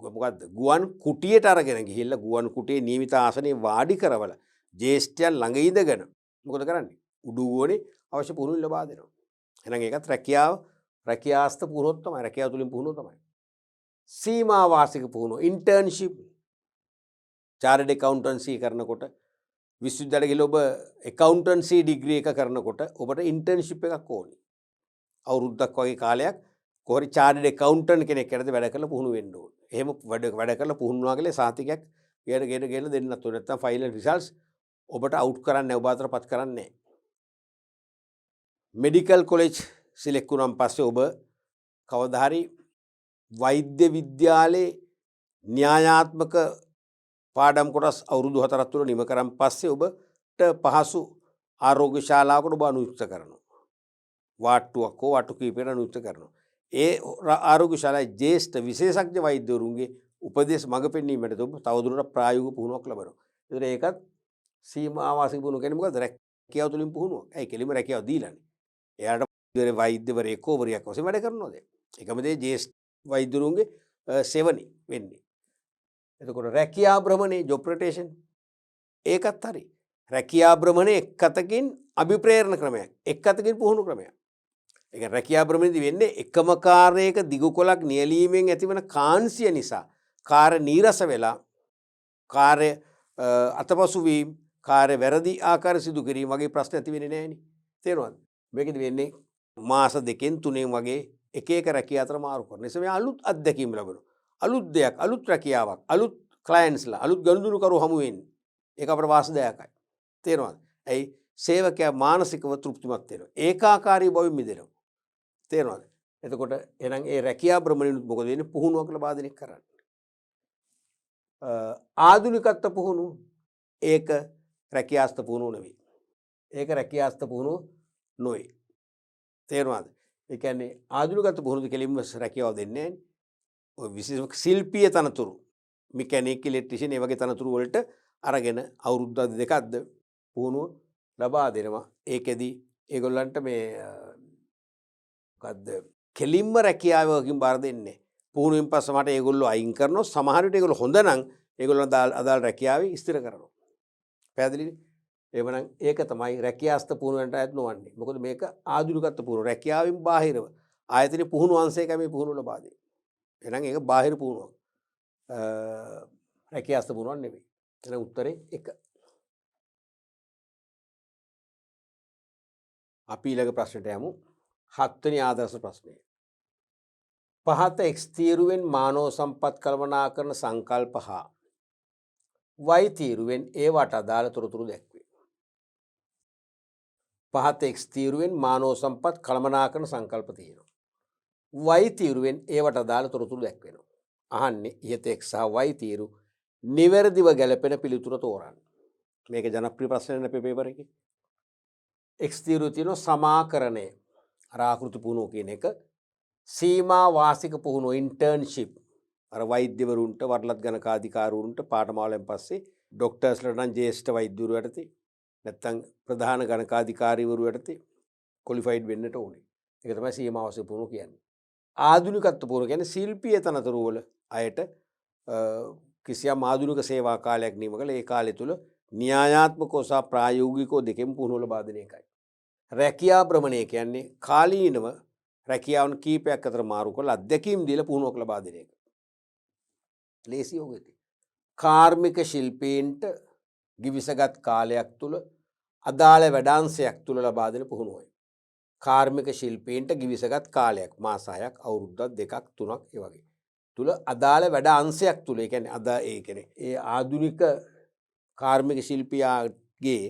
Speaker 1: මොකද්ද ගුවන් කුටියට අරගෙන ගිහිල්ලා ගුවන් කුටියේ නියමිත ආසනයේ වාඩි කරවල ජ්‍යෙෂ්ඨයන් ළඟ ඉඳගෙන මොකද කරන්නේ? උඩුවෝනේ අවශ්‍ය පුහුණුව ලබා දෙනවා. එහෙනම් ඒකත් රැකියාස්ත පුහුණුවක් තමයි. රැකියාව තුලින් පුහුණුව තමයි. සීමා වාසික පුහුණුව ඉන්ටර්න්ෂිප් චාර්ටඩ් එකවුන්ටන්සි කරනකොට විශ්වවිද්‍යාලයට ගිහලා ඔබ එකවුන්ටන්සි ඩිග්‍රී එක කරනකොට ඔබට ඉන්ටර්න්ෂිප් එකක් ඕනේ. අවුරුද්දක් වගේ කාලයක් කොහරි චාර්ටඩ් එකවුන්ටන්ට් කෙනෙක් යටතේ වැඩ කරලා පුහුණු වෙන්න ඕනේ. එහෙම වැඩ කරලා පුහුණු වුණා කියලා සාතිකයක් ගෙන දෙන්නත් ඕනේ. නැත්නම් ෆයිනල් රිසල්ට්ස් ඔබට අවුට් කරන්නේ නැහැ. ඔබ අතරපත් කරන්නේ නැහැ. මෙඩිකල් කොලෙජ් සිලෙක්ට් වුණාන් පස්සේ ඔබ කවදා හරි වෛද්‍ය විද්‍යාලයේ න්‍යායාත්මක පාඩම් කොටස් අවුරුදු 4ක් තුර නිම කරන් පස්සේ ඔබට පහසු ආරෝග්‍ය ශාලාවකට ඔබ අනුයුක්ත කරනවා. වාට්ටුවක් හෝ වාට්ටු කීපයකට අනුයුක්ත කරනවා. ඒ ආරෝග්‍ය ශාලාවේ ජ්‍යෙෂ්ඨ විශේෂඥ වෛද්‍යවරුන්ගේ උපදෙස් මඟ පෙන්වීමට ඔබ තවදුරටත් ප්‍රායෝගික පුහුණුවක් ලබනවා. ඒතර ඒකත් සීමාවාසික පුහුණුව කියන්නේ මොකද? රැකියාව තුළින් පුහුණුවක්. ඇයි කෙලිම රැකියාව දීලානේ. එයාට වෛද්‍යවරයෙක් කෝවරියක් වශයෙන් වැඩ කරනවාද? එකම දේ ජ්‍යෙෂ්ඨ වෛද්‍යවරුන්ගේ සෙවණි වෙන්නේ. එතකොට රැකියා භ්‍රමණේ ජොබ් රොටේෂන් ඒකත් හරි. රැකියා භ්‍රමණේ එක් අතකින් අභිප්‍රේරණ ක්‍රමයක්. එක් අතකින් පුහුණු ක්‍රමයක්. ඒ කියන්නේ රැකියා භ්‍රමණේදී වෙන්නේ එකම කාර්යයක දිගු කොලක් නියැලීමෙන් ඇතිවන කාන්සිය නිසා කාර්ය නීරස වෙලා කාර්ය අතපසු වීම කාර්ය වැරදි ආකාර සිදු කිරීම වගේ ප්‍රශ්න ඇති වෙන්නේ නැහැ නේ. තේරුණාද? මේකෙදි වෙන්නේ මාස දෙකෙන් තුනෙන් වගේ එක එක රැකියා අතර මාරු කරන නිසා මේ අලුත් අත්දැකීම් ලැබෙනවා. අලුත් දෙයක්, අලුත් රැකියාවක්, අලුත් ක්ලයන්ට්ස්ලා, අලුත් ගනුදෙනුකරු හමු වෙන්නේ. ඒක අපට වාසදායකයි. තේරුණාද? ඇයි? සේවකයා මානසිකව තෘප්තිමත් වෙනවා. ඒකාකාරී බවින් මිදෙනවා. තේරුණාද? එතකොට එහෙනම් ඒ රැකියා භ්‍රමණිනුත් මොකද වෙන්නේ? පුහුණුවක් ලබා දෙන එක කරන්නේ. ආධුනිකත්ව පුහුණුව ඒක රැකියාස්ත පුහුණුව නෙවෙයි. ඒක රැකියාස්ත පුහුණුව නොවේ. තේරුණාද? ඒ කියන්නේ ආධුනිකත්ව පුහුණුව කෙලින්ම රැකියාව දෙන්නේ නැහැ. ඔය විශේෂ ශිල්පීය තනතුරු මෙකැනික් ඉලෙක්ට්‍රිෂියන් ඒ වගේ තනතුරු වලට අරගෙන අවුරුද්ද දෙකක්ද පුහුණුව ලබා දෙනවා. ඒකෙදි ඒගොල්ලන්ට මේ මොකද්ද කෙලින්ම රැකියාවකින් බාර දෙන්නේ. පුහුණුවෙන් පස්සේ මට ඒගොල්ලෝ අයින් කරනවා. සමහර විට ඒගොල්ලෝ හොඳ නම් ඒගොල්ලෝ අදාළ රැකියාවේ ස්ථිර කරනවා. පැහැදිලිද? එවනම් ඒක තමයි රැකියාස්ත පුහුණුවන්ට අයත් නොවන්නේ. මොකද මේක ආධුනිකත්ව පුහුණුව. රැකියාවෙන් බාහිරව ආයතනයේ පුහුණු අංශයක මේ පුහුණුව ලබා දෙන්නේ. එහෙනම් ඒක බාහිර පුහුණුවක්. රැකියාස්ත පුහුණුවක් නෙවෙයි. එහෙනම් උත්තරේ 1. අපි ඊළඟ ප්‍රශ්නට යමු. 7 වෙනි ආදර්ශ ප්‍රශ්නය. පහත x තීරුවෙන් මානව සම්පත් කළමනාකරන සංකල්ප හා y තීරුවෙන් ඒවට අදාළ තොරතුරු දැක්වේ. පහත x තීරුවෙන් මානව සම්පත් කළමනාකරන සංකල්ප තියෙනවා. y තීරුවෙන් ඒවට අදාළ තොරතුරු දැක්වෙනවා. අහන්නේ ඉහත x සහ y තීරු නිවැරදිව ගැලපෙන පිළිතුර තෝරන්න. මේක ජනප්‍රිය ප්‍රශ්නයක් නේ පේපර් එකේ. x තීරුව තියෙනවා සමාකරණය. අර ආකෘති පුහුණුව කියන එක සීමා වාසික පුහුණුව ඉන්ටර්න්ෂිප්. අර වෛද්‍යවරුන්ට වරලත් ගණකාධිකාරවරුන්ට පාඨමාලාවෙන් පස්සේ ડોක්ටර්ස්ලට නම් ජ්‍යෙෂ්ඨ වෛද්‍යවරු යටතේ නැත්නම් ප්‍රධාන ගණකාධිකාරීවරු යටතේ ක්වොලිෆයිඩ් වෙන්නට ඕනේ. ඒක තමයි සීමා වාසික පුහුණුව කියන්නේ. ආධුනිකත්ව පුහුණුව කියන්නේ ශිල්පීය තනතුරු වල අයට කිසියම් ආධුනික සේවා කාලයක් නියම කළ ඒ කාලය තුල න්‍යායාත්මකව සහ ප්‍රායෝගිකව දෙකෙන් පුහුණුව ලබා දෙන එකයි. රැකියා භ්‍රමණය කියන්නේ කාලීනව රැකියාවන් කීපයක් අතර මාරු කරලා අත්දැකීම් දීලා පුහුණුවක් ලබා දෙන එක. ලේසි යෝගෙති. කාර්මික ශිල්පීන්ට givisagත් කාලයක් තුල අදාළ වැඩාංශයක් තුල ලබා දෙන පුහුණුවයි. කාර්මික ශිල්පීන්ට givisagත් කාලයක් මාස 6ක් අවුරුද්දක් 2ක් 3ක් ඒ වගේ තුල අදාළ වැඩාංශයක් තුල ඒ කියන්නේ ඒ ආධුනික කාර්මික ශිල්පියාගේ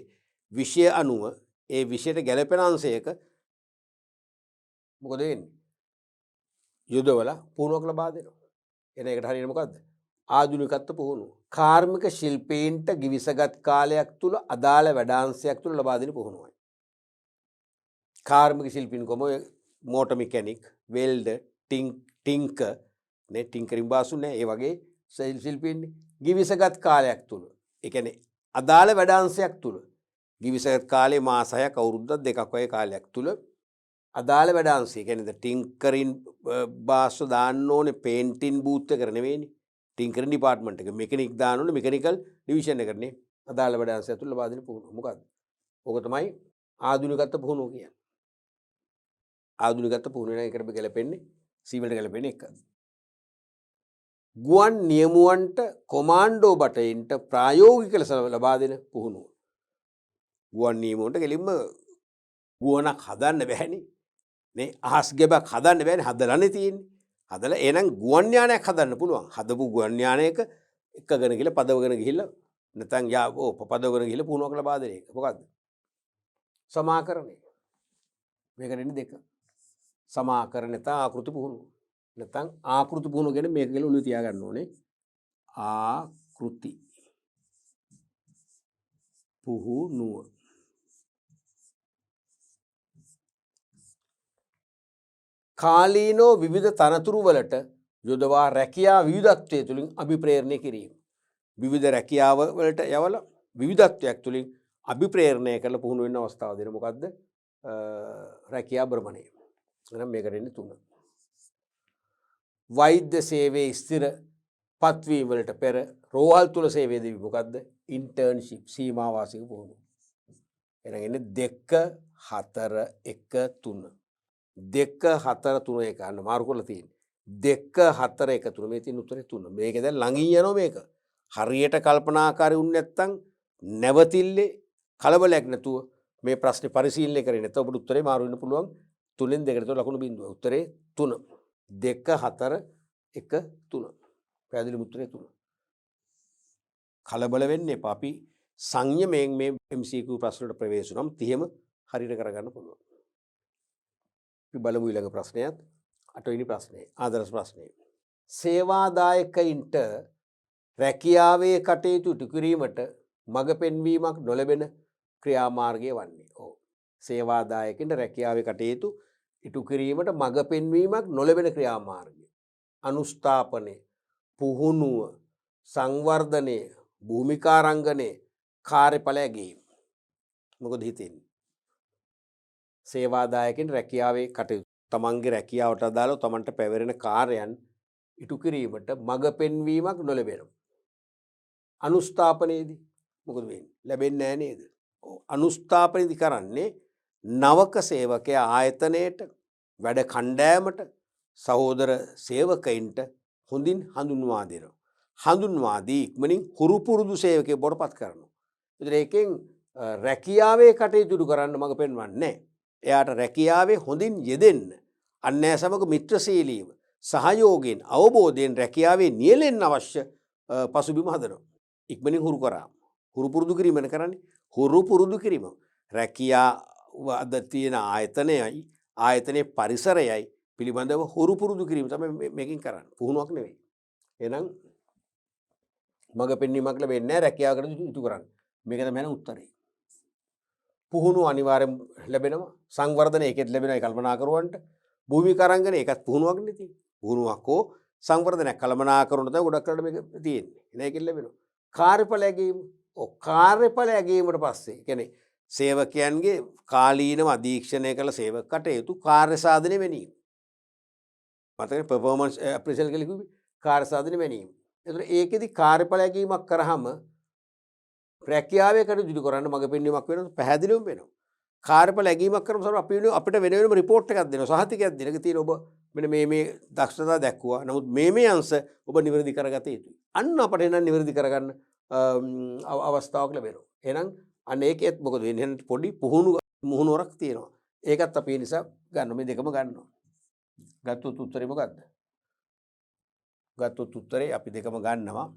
Speaker 1: විෂය අනුව ඒ විෂයට ගැලපෙන අංශයක මොකද වෙන්නේ? යොදවලා පුහුණුවක් ලබා දෙනවා. එන එකට හරියට මොකද්ද? ආධුනිකත්ව පුහුණුව. කාර්මික ශිල්පීන්ට givisagත් කාලයක් තුල අදාළ වැඩාංශයක් තුල ලබා දෙන පුහුණුවයි. කාර්මික ශිල්පීන් කොම මෝටර් මෙකැනික්, වෙල්ඩර්, ටින්කර් නේ ටින්කරින් බාසු නේ ඒ වගේ ශිල්පීන්නේ givisagත් කාලයක් තුල. ඒ කියන්නේ අදාළ වැඩාංශයක් තුල givisagත් කාලේ මාස 6ක් අවුරුද්දක් 2ක් වගේ කාලයක් තුල අදාළ වැඩාංශය කියන්නේ ටින්කරින් බාස්ව දාන්න ඕනේ පේන්ටින් බූත් එකට නෙවෙයිනේ. ටින්කරින් ඩිපාර්ට්මන්ට් එක මෙකැනික් දාන්න ඕනේ මෙකැනිකල් ඩිවිෂන් එකට නේ. අදාළ වැඩාංශය තුල ලබා දෙන පුහුණුව. මොකද්ද? ඕක තමයි ආධුනිකත්ව පුහුණුව කියන්නේ. ආධුනිකත්ව පුහුණුව නම් එකට ගැලපෙන්නේ සීවලට ගැලපෙන්නේ එකයි. ගුවන් නියමුවන්ට කොමාන්ඩෝ බටයින්ට ප්‍රායෝගික ලෙස ලබා දෙන පුහුණුව. ගුවන් නියමුවන්ට කෙලින්ම ගුවනක් හදන්න බැහැනේ. නේ අහස් ගැබක් හදන්න බැහැනේ. හදලානේ තියෙන්නේ. හදලා එහෙනම් ගුවන් යානයක් හදන්න පුළුවන්. හදපු ගුවන් යානයක එකගෙන ගිහලා පදවගෙන ගිහිල්ලා නැත්නම් පදවගෙන ගිහිල්ලා පුහුණුවක් ලබා දෙන එක. මොකද්ද? සමාකරණය. මේකට එන්නේ දෙක. සමාකරණ නැත්නම් ආකෘති පුහුණුව. නැත්නම් ආකෘති පුහුණුව කියන්නේ මේක කියලා ඔළුවේ තියාගන්න ඕනේ. ආකෘති පුහුණුව. කාලීනෝ විවිධ තනතුරු වලට යොදවා රැකියා විවිධත්වය තුළින් අභිප්‍රේරණය කිරීම. විවිධ රැකියාව වලට යවලා විවිධත්වයක් තුළින් අභිප්‍රේරණය කරලා පුහුණු වෙන අවස්ථාව දෙන මොකද්ද? රැකියා භ්‍රමණය. එහෙනම් මේකට එන්නේ 3. වෛද්‍ය සේවයේ ස්ථිර පත්වීම වලට පෙර රෝහල් තුල සේවය දෙවි මොකද්ද? ඉන්ටර්න්ෂිප් සීමා වාසික පුහුණුව. එහෙනම් එන්නේ 2 4 1 3. 2 4 3 1 අන්න මාරු කරලා තියෙන්නේ. 2 4 1 3 මේ තියෙන උත්තරේ 3. මේක දැන් ළඟින් යනවා මේක. හරියට කල්පනාකාරී වුනේ නැත්නම් නැවතිල්ලේ කලබලයක් නැතුව මේ ප්‍රශ්නේ පරිශීලනය කරේ නැත්නම් ඔබට උත්තරේ මාරු වෙන්න පුළුවන්. 3ෙන් 2කට ලකුණු බිඳුව. උත්තරේ 3. 2 4 1 3. පැහැදිලි උත්තරේ 3. කලබල වෙන්න එපා. අපි සංයමයෙන් මේ MCQ ප්‍රශ්න වලට ප්‍රවේශ වුණාම 30ම හරියට කරගන්න පුළුවන්. අපි බලමු ඊළඟ ප්‍රශ්නයත් 8 වෙනි ප්‍රශ්නේ. ආදර්ශ ප්‍රශ්නේ. සේවාදායකයින්ට රැකියාවේ කටයුතු ඉටු කිරීමට මඟ පෙන්වීමක් නොලැබෙන ක්‍රියාමාර්ගය වන්නේ. ඔව්. සේවාදායකින්ට රැකියාවේ කටයුතු ඉටු කිරීමට මඟ පෙන්වීමක් නොලැබෙන ක්‍රියාමාර්ගය. අනුස්ථාපනය, පුහුණුව, සංවර්ධනය, භූමිකාරංගනය, කාර්යඵල ඇගීම. මොකද හිතෙන්නේ? සේවාදායකින් රැකියාවේ කටයුතු තමන්ගේ රැකියාවට අදාළව තමන්ට පැවරෙන කාර්යයන් ඉටු කිරීමට මඟ පෙන්වීමක් නොලැබෙනවා. අනුස්ථාපනයේදී මොකද වෙන්නේ? ලැබෙන්නේ නැහැ නේද? අනුස්ථාපනයේදී කරන්නේ නවක සේවකයා ආයතනයේට වැඩ කණ්ඩායමට සහෝදර සේවකයින්ට හොඳින් හඳුන්වා දෙනවා. හඳුන්වා දී ඉක්මනින් හුරු පුරුදු සේවකයෙක් බවට පත් කරනවා. ඒතර ඒකෙන් රැකියාවේ කටයුතු කරන්න මඟ පෙන්වන්නේ නැහැ. එයාට රැකියාවේ හොඳින් යෙදෙන්න අන්‍යය සමග මිත්‍රශීලීව සහයෝගයෙන් අවබෝධයෙන් රැකියාවේ නියැලෙන්න අවශ්‍ය පසුබිම හදනවා. ඉක්මනින් හුරු කරාම. හුරු පුරුදු කිරීමන කරන්නේ. හුරු පුරුදු කිරීම. රැකියාව අද තියෙන ආයතනයයි ආයතනයේ පරිසරයයි පිළිබඳව හුරු පුරුදු කිරීම තමයි මේකෙන් කරන්නේ. පුහුණුවක් නෙවෙයි. එහෙනම් මඟ පෙන්වීමක් ලැබෙන්නේ නැහැ රැකියාවකට ඉටු කරන්න. මේක තමයි උත්තරේ. පුහුණුව අනිවාර්යෙන් ලැබෙනවා. සංවර්ධන ඒකෙත් ලැබෙනවා කල්පනා කරුවන්ට. භූමිකාරංගන ඒකත් පුහුණුවක් නෙති. පුහුණුවක් හෝ සංවර්ධනයක් කල්පනා කරුවන්ට තමයි ගොඩක් කරලා මේක තියෙන්නේ. ඒකෙන් ලැබෙනවා. කාර්යඵල ඇගීම. කාර්යඵල ඇගීමට පස්සේ කියන්නේ සේවකයන්ගේ කාලීනව අධීක්ෂණය කළ සේවක කටයුතු කාර්ය සාධනය වෙනීම. මතකනේ පර්ෆෝමන්ස් අප්‍රේෂල් කියලා කිව්වේ කාර්ය සාධනය වෙනීම. ඒතර ඒකෙදි කාර්යඵල ඇගීමක් කරාම රැකියාවේ කටයුතු කරන්න මඟ පෙන්වීමක් වෙනවා පැහැදිලිවම වෙනවා. කාර්යඵල ඇගීමක් කරපු සමහර අපිට වෙන වෙනම රිපෝට් එකක් දෙනවා සහතිකයක් දෙනවා. ඒක තියෙන ඔබ මෙන්න මේ දක්ෂතා දැක්වුවා. නමුත් මේ අංශ ඔබ නිවැරදි කරගත යුතුයි. අන්න අපිට එනම් නිවැරදි කරගන්න අවස්ථාවක් ලැබෙනවා. එහෙනම් අන්න ඒකෙත් මොකද වෙන්නේ? එහෙනම් පොඩි මුහුණුවරක් තියෙනවා. ඒකත් අපි ඒ නිසා ගන්න මේ දෙකම ගන්නවා. ගත්තොත් උත්තරේ මොකද්ද? ගත්තොත් උත්තරේ අපි දෙකම ගන්නවා.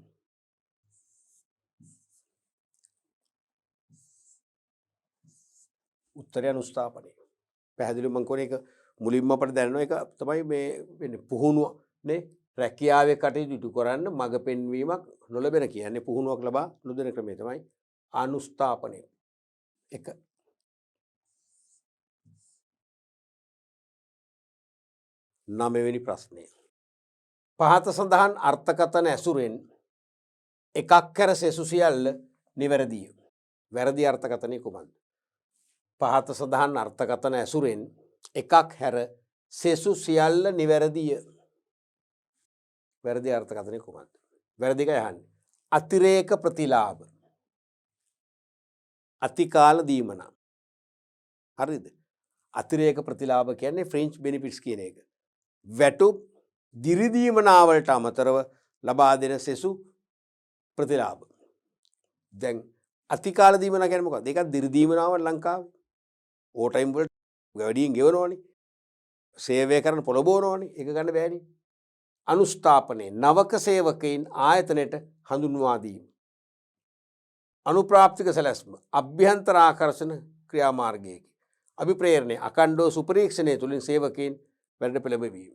Speaker 1: උත්තරය අනුස්ථාපනය. පැහැදිලිව මම කියන්නේ ඒක මුලින්ම අපිට දැනෙනවා ඒක තමයි මේ වෙන්නේ පුහුණුව නේ රැකියාවේ කටයුතු ඉටු කරන්න මඟ පෙන්වීමක් නොලැබෙන කියන්නේ පුහුණුවක් ලබා නොදෙන ක්‍රමය තමයි අනුස්ථාපනය. 1 9 වෙනි ප්‍රශ්නය. පහත සඳහන් අර්ථකථන ඇසුරෙන් එකක් කර සෙසු සියල්ල නිවැරදිය. වැරදි අර්ථකථනය කුමක්ද? පහත සඳහන් අර්ථකථන ඇසුරෙන් එකක් හැර සෙසු සියල්ල නිවැරදිය. වැරදි අර්ථකථනය කුමක්ද? වැරදි එකයි අහන්නේ. අතිරේක ප්‍රතිලාභ. අතිකාල දීමන. හරිද? අතිරේක ප්‍රතිලාභ කියන්නේ ෆ්‍රින්ච් බෙනිෆිට්ස් කියන එක. වැටුප් දිරිදීමනාවලට අමතරව ලබා දෙන සෙසු ප්‍රතිලාභ. දැන් අතිකාල දීමනා කියන්නේ මොකක්ද? ඒකත් දිරිදීමනාව ලංකාවේ. ඕ ටයිම් වලට වැඩියෙන් ගෙවනවනේ. සේවය කරන පොළඹවනවනේ. ඒක ගන්න බෑනේ. අනුස්ථාපනයේ නවක සේවකයින් ආයතනයට හඳුන්වා දීම. අනුප්‍රාප්තික සැලැස්ම අභ්‍යන්තර ආකර්ෂණ ක්‍රියාමාර්ගයකි. අභිප්‍රේරණය අකණ්ඩව සුපරීක්ෂණය තුළින් සේවකයින් වැඩට පෙළඹවීම.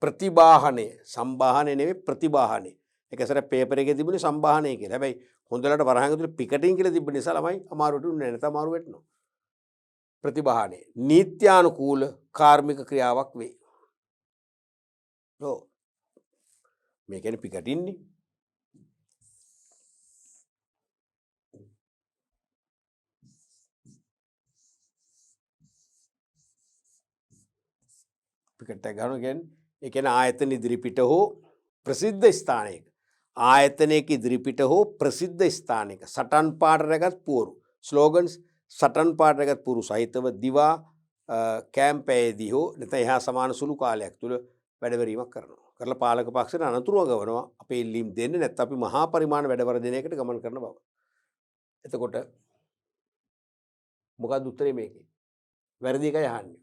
Speaker 1: ප්‍රතිබාහනය සම්බාහනය නෙවෙයි ප්‍රතිබාහනය. ඒක සර පේපර් එකේ තිබුණේ සම්බාහනය කියලා. හැබැයි හොඳලට වරහන් ඇතුලේ පිකටින් කියලා තිබ්බ නිසා ළමයි අමාරුවට උන්නේ නැහැ. නැත්නම් අමාරු වෙටනවා. ප්‍රතිබාහනය නීත්‍යානුකූල කාර්මික ක්‍රියාවක් වේ. ඔව්. මේ කියන්නේ පිකටින්නේ. පිකට් එක ගන්න කියන්නේ ඒ කියන්නේ ආයතන ඉදිරිපිට හෝ ප්‍රසිද්ධ ස්ථානයක ආයතනයක ඉදිරිපිට හෝ ප්‍රසිද්ධ ස්ථානයක සටන් පාට රැගත් පුවරු ස්ලෝගන්ස් සටන් පාට රැගත් පුවරු සහිතව දිවා කැම්පේදී හෝ නැත්නම් එහා සමාන සුළු කාලයක් තුල වැඩවරීමක් කරනවා. කරලා පාලක පක්ෂයට අනතුරු ගවනවා අපේ ඉල්ලීම් දෙන්නේ නැත්නම් අපි මහා පරිමාණ වැඩවර්ධනයකට ගමන් කරන බව. එතකොට මොකක්ද උත්තරේ මේකේ? වැරදි එකයි අහන්නේ.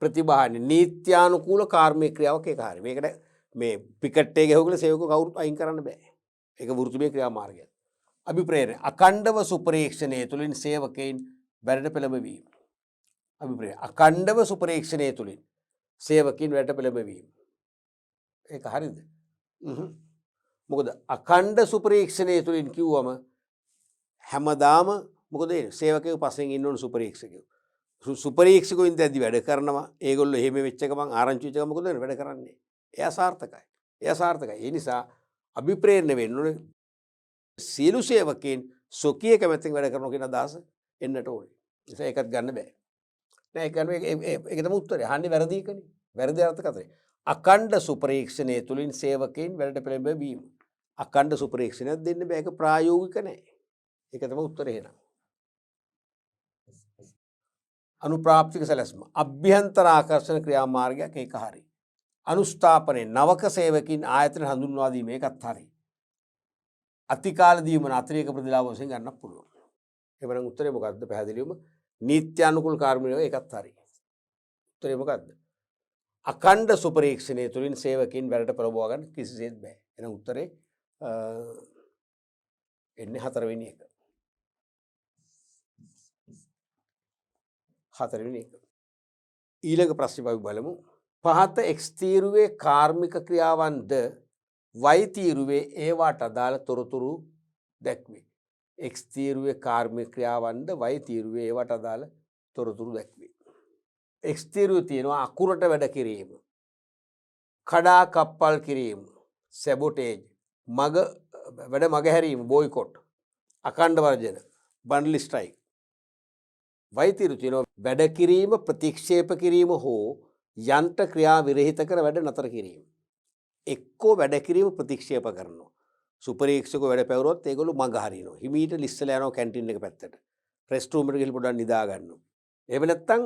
Speaker 1: ප්‍රතිබාහනය නීත්‍යානුකූල කාර්මික ක්‍රියාවක් ඒක හරිය. මේකට මේ පිකට් එකේ ගහුවල සේවක කවුරුත් අයින් කරන්න බෑ. ඒක වෘත්තීය ක්‍රියාමාර්ගයක්. අභිප්‍රේරණය අඛණ්ඩව සුපරීක්ෂණය තුළින් සේවකයින් වැඩට පෙළඹවීම. අභිප්‍රේරණය අඛණ්ඩව සුපරීක්ෂණය තුළින් සේවකයින් වැඩට පෙළඹවීම. ඒක හරියද? මොකද අඛණ්ඩ සුපරීක්ෂණය තුළින් කිව්වම හැමදාම මොකද ඒ සේවකයෝ පස්සෙන් ඉන්න ඕන සුපරීක්ෂකයෝ. සුපරීක්ෂකයෝ ඉඳි වැඩ කරනවා. ඒගොල්ලෝ එහෙම වෙච්ච ගමන් ආරංචි වෙච්ච ගමන් මොකද වෙන්නේ? වැඩ කරන්නේ. එයා සාර්ථකයි. එයා සාර්ථකයි. ඒ නිසා අභිප්‍රේරණය වෙන්න ඕනේ. සියලු සේවකයන් සොකී කැමැත්තෙන් වැඩ කරනවා කියන අදහස එන්නට ඕනේ. ඒ නිසා ඒකත් ගන්න බෑ. නෑ ඒක ගන්න ඒක තමයි උත්තරේ. අහන්නේ වැරදි එකනේ. වැරදි අර්ථකථනය. අඛණ්ඩ සුපරීක්ෂණය තුළින් සේවකයන් වැඩට පෙළඹවීම. අඛණ්ඩ සුපරීක්ෂණයක් දෙන්න බෑ. ඒක ප්‍රායෝගික නෑ. ඒක තමයි උත්තරේ එහෙනම්. අනුප්‍රාප්තික සැලැස්ම අභ්‍යන්තර ආකර්ෂණ ක්‍රියාමාර්ගයක් ඒක හරි. අනුස්ථාපනයේ නවක සේවකින් ආයතන හඳුන්වා දීම ඒකත් හරි. අතිකාල දීමන අතිරේක ප්‍රතිලාභ වශයෙන් ගන්නත් පුළුවන්. එවනම් උත්තරේ මොකක්ද? පැහැදිලිවම නීත්‍යානුකූල කාර්මිකව ඒකත් හරි. උත්තරේ මොකක්ද? අඛණ්ඩ සුපරීක්ෂණය තුළින් සේවකින් වැඩට පෙළඹවා ගන්න කිසිසේත් බෑ. එහෙනම් උත්තරේ එන්නේ 4 වෙනි එක. 4 වෙනි එක. ඊළඟ ප්‍රශ්නේ අපි බලමු. පහත X තීරුවේ කාර්මික ක්‍රියාවන්ද Y තීරුවේ ඒවාට අදාළ තොරතුරු දැක්වේ. X තීරුවේ කාර්මික ක්‍රියාවන්ද Y තීරුවේ ඒවාට අදාළ තොරතුරු දැක්වේ. X තීරුවේ තියෙනවා අකුරට වැඩ කිරීම, කඩා කප්පල් කිරීම, සැබොටේජ්, වැඩ මගහැරීම, බොයිකොට්, අඛණ්ඩ වර්ජන, බන්ඩල් ස්ට්‍රයික්. Y තීරුවේ තියෙනවා වැඩ කිරීම, ප්‍රතික්ෂේප කිරීම හෝ යන්ත්‍ර ක්‍රියා විරහිත කර වැඩ නතර කිරීම. එක්කෝ වැඩ කිරීම ප්‍රතික්ෂේප කරනවා. සුපරීක්ෂකව වැඩ පැවරුවොත් ඒගොල්ලෝ මඟ හරිනවා. හිමීට ලිස්සලා යනවා කැන්ටින් එක පැත්තට. රෙස්ට් රූම් එකට ගිහලා පොඩ්ඩක් නිදා ගන්නවා. එහෙම නැත්නම්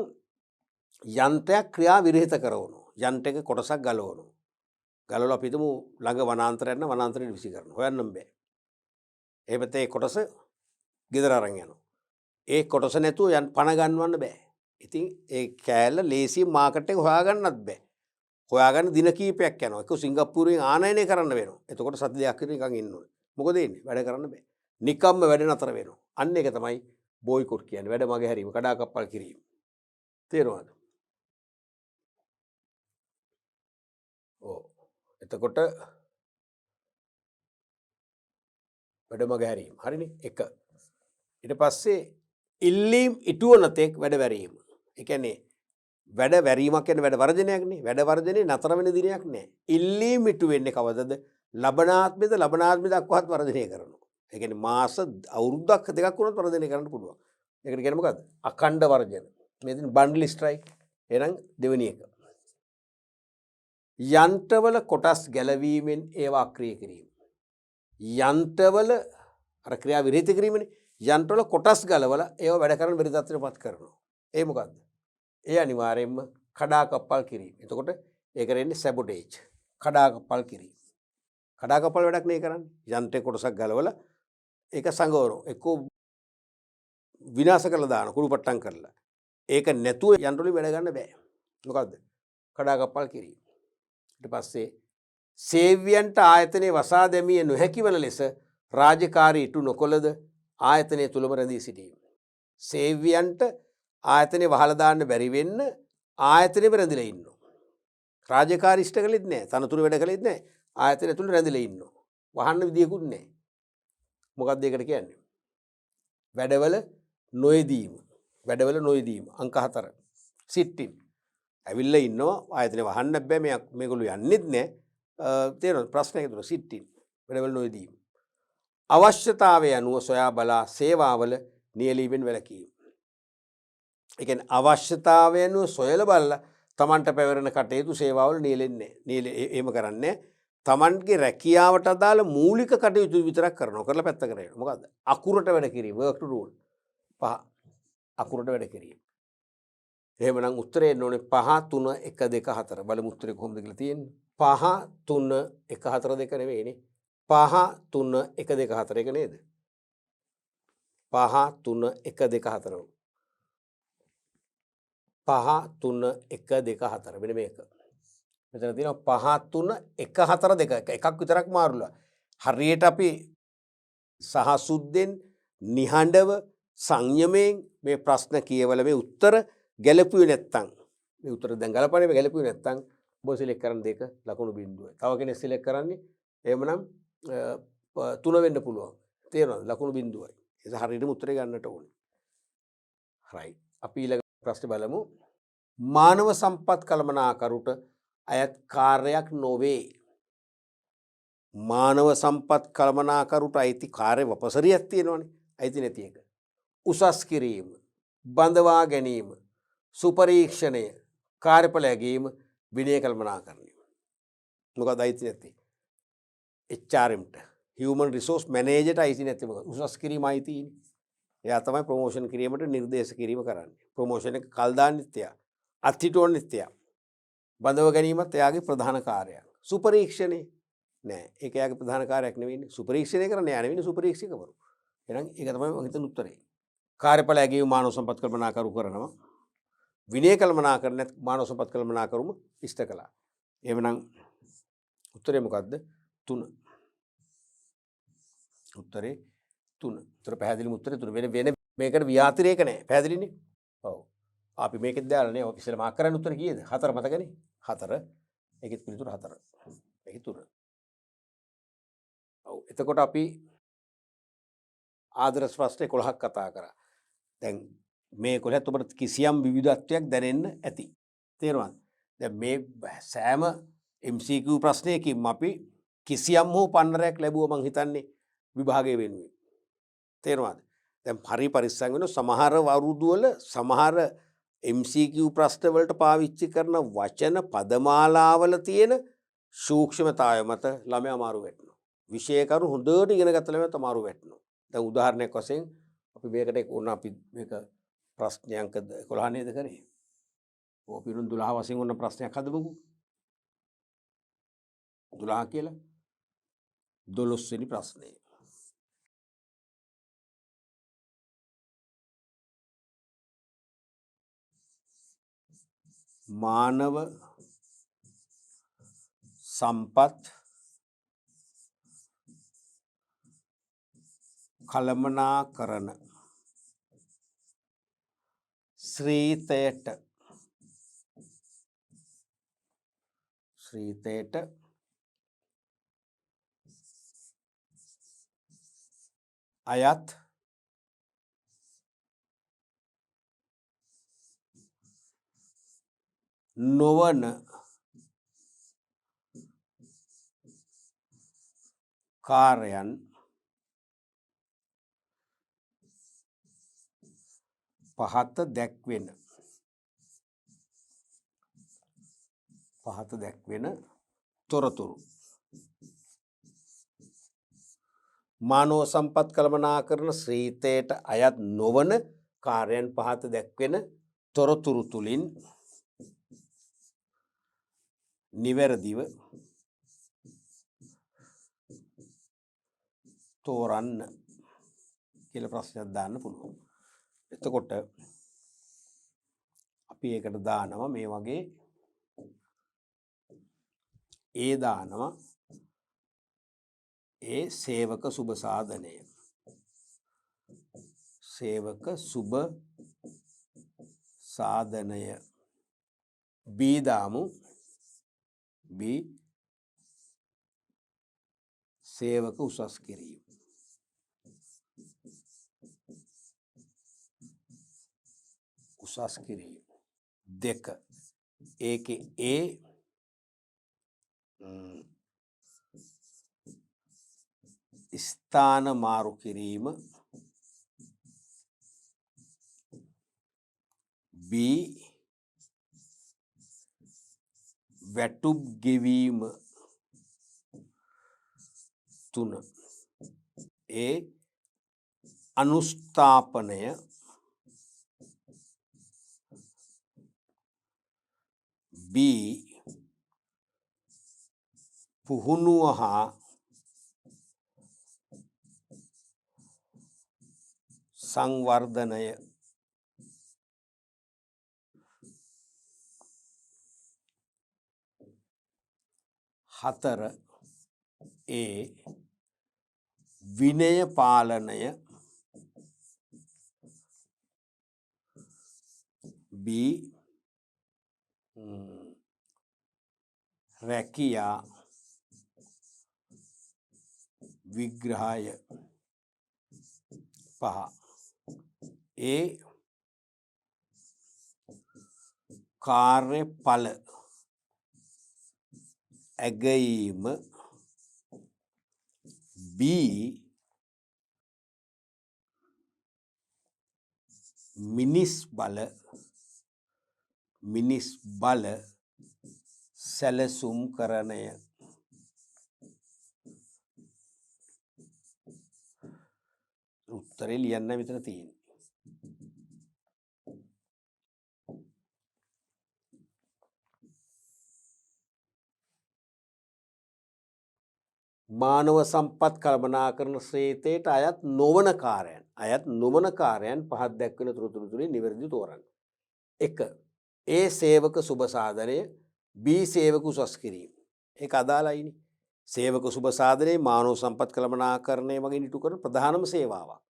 Speaker 1: යන්ත්‍රයක් ක්‍රියා විරහිත කරනවා. යන්ත්‍රයක කොටසක් ගලවනවා. ගලවලා අපි හිතමු ළඟ වනාන්තරයක් නම් වනාන්තරයට විසි කරනවා. හොයන්නම් බෑ. එහෙමත් ඒ කොටස ගෙදර අරන් යනවා. ඒ කොටස නැතුව පණ ගන්නවන්න බෑ. ඉතින් ඒ කෑල්ල ලේසියෙන් මාකට් එක හොයාගන්නත් බෑ. හොයාගන්න දින කීපයක් යනවා. ඒක සිංගප්පූරුවෙන් ආනයනය කරන්න වෙනවා. එතකොට සති දෙකක් විතර නිකන් ඉන්න ඕනේ. මොකද වෙන්නේ? වැඩ කරන්න බෑ. නිකම්ම වැඩ නතර වෙනවා. අන්න ඒක තමයි බොයිකොට් කියන්නේ. වැඩ මගේ හැරීම, කඩාකප්පල් කිරීම. තේරෙනවද? ඔව්. එතකොට වැඩ මගේ හැරීම. හරිනේ? 1. ඊට පස්සේ ඉල්ලීම් ඉටුවන තෙක් වැඩ වැරීම. ඒ කියන්නේ වැඩ වැරීමක් කියන්නේ වැඩ වර්ජනයක් නේ. වැඩ වර්ජනේ නතර වෙන දිනයක් නෑ. ඉල්ලීම් ඉටු වෙන්නේ කවදද? ලබනාත්මෙද ලබනාත්මෙ දක්වාත් වර්ජනය කරනවා. ඒ කියන්නේ මාස අවුරුද්දක් දෙකක් වුණත් වර්ජනය කරන්න පුළුවන්. ඒකට කියන්නේ මොකද්ද? අඛණ්ඩ වර්ජන. මේ දින බන්ඩල් ස්ට්‍රයික්. එහෙනම් දෙවෙනි එක. යන්ත්‍රවල කොටස් ගැලවීමෙන් ඒවා අක්‍රිය කිරීම. යන්ත්‍රවල අර ක්‍රියා විරහිත කිරීමනේ. යන්ත්‍රවල කොටස් ගලවලා ඒවා වැඩ කරන බැරි තත්ත්වයටපත් කරනවා. ඒ මොකද්ද? ඒ අනිවාර්යෙන්ම කඩාකප්පල් කිරීම. එතකොට ඒක රෙන්නේ සැබොටේජ්. කඩාකප්පල් කිරීම. කඩාකප්පල් වැඩක් නේ කරන්නේ. යන්ත්‍රේ කොටසක් ගලවලා ඒක සංගවනවා. එක්කෝ විනාශ කරලා දාන කුළුපට්ටම් කරලා. ඒක නැතුව යන්ත්‍රවලින් වැඩ ගන්න බෑ. මොකද්ද? කඩාකප්පල් කිරීම. ඊට පස්සේ සේව්‍යයන්ට ආයතනයේ වසා දැමිය නොහැකි වන ලෙස රාජකාරී ඉටු නොකොළද ආයතනය තුලම රැඳී සිටීම. සේව්‍යයන්ට ආයතනය වහලා දාන්න බැරි වෙන්න ආයතනෙම රැඳිලා ඉන්නවා. රාජකාරී ඉෂ්ට කළෙත් නැහැ. තනතුරු වැඩ කළෙත් නැහැ. ආයතනය තුල රැඳිලා ඉන්නවා. වහන්න විදියකුත් නැහැ. මොකක්ද ඒකට කියන්නේ? වැඩවල නොයෙදීම. වැඩවල නොයෙදීම. අංක 4. සිටින්. ඇවිල්ලා ඉන්නවා ආයතනය වහන්න බෑ මේගොල්ලෝ යන්නෙත් නැහැ. තේරෙනවද ප්‍රශ්නයක තුන සිටින්. වැඩවල නොයෙදීම. අවශ්‍යතාවය අනුව සොයා බලා සේවාවල නියැලීමෙන් වැළකීම. ඒ කියන්නේ අවශ්‍යතාවය අනුව සොයලා බලලා තමන්ට පැවරෙන කටයුතු සේවාවල නියැලෙන්නේ නැහැ. එහෙම කරන්නේ තමන්ගේ රැකියාවට අදාළ මූලික කටයුතු විතරක් කරනවා. කරලා පැත්තකට යනවා. මොකද්ද? අකුරට වැඩ කිරීම. work to rule. 5. අකුරට වැඩ කිරීම. එහෙමනම් උත්තරේ එන්න ඕනේ 5 3 1 2 4. බලමු උත්තරේ කොහොමද කියලා තියෙන්නේ. 5 3 1 4 2 නෙවෙයිනේ. 5 3 1 2 4 එක නේද? 5 3 1 2 4. 5 3 1 2 4 මෙන්න මේක. මෙතන තියෙනවා 5 3 1 4 2 එකක් විතරක් මාරුලා. හරියට අපි සහසුද්දෙන් නිහඬව සංයමයෙන් මේ ප්‍රශ්න කියවල මේ උත්තර ගැලපුවේ නැත්තම් මේ උත්තර දැන් ගලපන්නේ ගැලපුවේ නැත්තම් ඔබ සිලෙක්ට් කරන දෙක ලකුණු බිඳුවයි. තව කෙනෙක් සිලෙක්ට් කරන්නේ එහෙමනම් 3 වෙන්න පුළුවන්. තේරෙනවද? ලකුණු බිඳුවයි. ඒක හරියටම උත්තරේ ගන්නට ඕනේ. right. අපි ඊළඟ ප්‍රශ්නේ බලමු. මානව සම්පත් කළමනාකරුට අයත් කාර්යයක් නොවේ. මානව සම්පත් කළමනාකරුට අයිති කාර්ය වපසරියක් තියෙනවනේ. අයිති නැති එක. උසස් කිරීම, බඳවා ගැනීම, සුපරීක්ෂණය, කාර්යඵල ලැබීම, විනය කළමනාකරණය. මොකක්ද අයිති නැති? HRMට Human Resource Managerට අයිති නැති මොකද? උසස් කිරීම අයිතියිනේ. එයා තමයි ප්‍රොමෝෂන් කිරීමට නිර්දේශ කිරීම කරන්නේ. ප්‍රොමෝෂන් එක කල් දාන්නෙත් එයා. අත්හිටුවන්නෙත් එයා. බඳව ගැනීමත් එයාගේ ප්‍රධාන කාර්යයක්. සුපරීක්ෂණේ නෑ. ඒක එයාගේ ප්‍රධාන කාර්යයක් නෙවෙයිනේ. සුපරීක්ෂණය කරන්නේ එයා නෙවෙයිනේ සුපරීක්ෂකවරු. එහෙනම් ඒක තමයි මම හිතන උත්තරේ. කාර්යඵල ලැබීම මානව සම්පත් කළමනාකරු කරනවා. විනය කළමනාකරණයත් මානව සම්පත් කළමනාකරුම ඉෂ්ට කළා. එහෙමනම් උත්තරේ මොකද්ද? 3. උත්තරේ 3. උත්තර පැහැදිලිම උත්තරේ 3. වෙන මේකට ව්‍යාතිරේක නැහැ. පැහැදිලිනේ? ඔව්. අපි මේකෙත් දාලා නේ. ඔය ඉස්සෙල්ලා මාක් කරන්න උත්තර කීයද? 4 මතකනේ? 4. ඒකෙත් පිළිතුර 4. මේකේ 3. ඔව්. එතකොට අපි ආදර්ශ ප්‍රශ්න 11ක් කතා කරා. දැන් මේ 11ත් ඔබට කිසියම් විවිධත්වයක් දැනෙන්න ඇති. තේරුණාද? දැන් මේ සෑම MCQ ප්‍රශ්නයකින්ම අපි කිසියම් හෝ පන්නරයක් ලැබුවා මං හිතන්නේ විභාගයේ වෙනුවෙන්. තේරුණාද? දැන් හරි පරිස්සම් වෙන සමහර වරුදු වල සමහර MCQ ප්‍රශ්න වලට පාවිච්චි කරන වචන පදමාලාවල තියෙන සූක්ෂමතාවය මත ළමයා අමාරු වෙනවා. විෂය කරු හොඳට ඉගෙන ගත්ත ළමයාට අමාරු වෙනවා. දැන් උදාහරණයක් වශයෙන් අපි මේකට ඕන අපි මේක ප්‍රශ්නයන්ක 11 නේද කරේ? ඔය පිරුන් 12 වශයෙන් ඕන ප්‍රශ්නයක් හදමුකෝ. 12 කියලා 12 වෙනි ප්‍රශ්නය. මානව සම්පත් කළමනාකරන ශ්‍රීතයට අයත් නොවන කාර්යයන් පහත දැක්වෙන තොරතුරු මානව සම්පත් කළමනාකරන ශ්‍රීතයට අයත් නොවන කාර්යයන් පහත දැක්වෙන තොරතුරු තුලින් නිවැරදිව තෝරන්න කියලා ප්‍රශ්නයක් දාන්න පුළුවන්. එතකොට අපි ඒකට දානවා මේ වගේ දානවා සේවක සුබ සාධනය. සේවක සුබ සාධනය. B දාමු. B සේවක උසස් කිරීම. උසස් කිරීම. 2 ඒකේ ස්ථාන මාරු කිරීම. B වැටුප් ගෙවීම. 3 අනුස්ථාපනය. B පුහුණුව හා සංවර්ධනය. 4 විනය පාලනය. B රැකියා විග්‍රහය. 5 කාර්යඵල ඇගයීම. B මිනිස් බල සැලසුම් කරණය. උත්තරේ ලියන්න මෙතන තියෙන්නේ. මානව සම්පත් කළමනාකරණ ශ්‍රේතයට අයත් නොවන කාර්යයන් පහක් දැක්වෙන තොරතුරු තුලින් නිවැරදි තෝරන්න. 1 සේවක සුබ සාධනය. B සේවක උසස් කිරීම. ඒක අදාළයිනේ. සේවක සුබ සාධනයේ මානව සම්පත් කළමනාකරණය වගේ ඉටු කරන ප්‍රධානම සේවාවක්.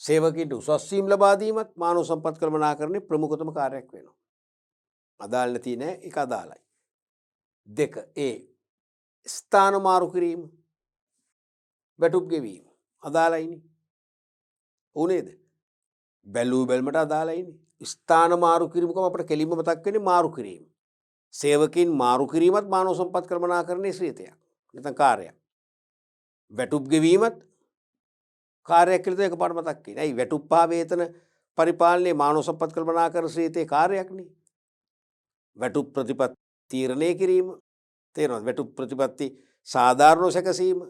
Speaker 1: සේවකීන්ට උසස් වීම ලබා දීමත් මානව සම්පත් කළමනාකරණයේ ප්‍රමුඛතම කාර්යයක් වෙනවා. අදාළ නැති නෑ, ඒක අදාළයි. 2 ස්ථාන මාරු කිරීම. වැටුප් ගෙවීම අදාළයිනේ. උනේද? බැලූ බැල්මට අදාළයිනේ. ස්ථාන මාරු කිරීමකම අපිට කෙලින්ම මතක් වෙන්නේ මාරු කිරීම. සේවකින් මාරු කිරීමත් මානව සම්පත් කළමනාකරණයේ ශ්‍රේතයක්. නැත්නම් කාර්යයක්. වැටුප් ගෙවීමත් කාර්යයක් කියලා එකපාරට මතක් වෙන්නේ. ඇයි වැටුප් පහ වේතන පරිපාලනයේ මානව සම්පත් කළමනාකරණ ශ්‍රේතයේ කාර්යයක්නේ. වැටුප් ප්‍රතිපත්ති තීරණය කිරීම. තේරෙනවද? වැටුප් ප්‍රතිපත්ති සාධාරණව සැකසීම.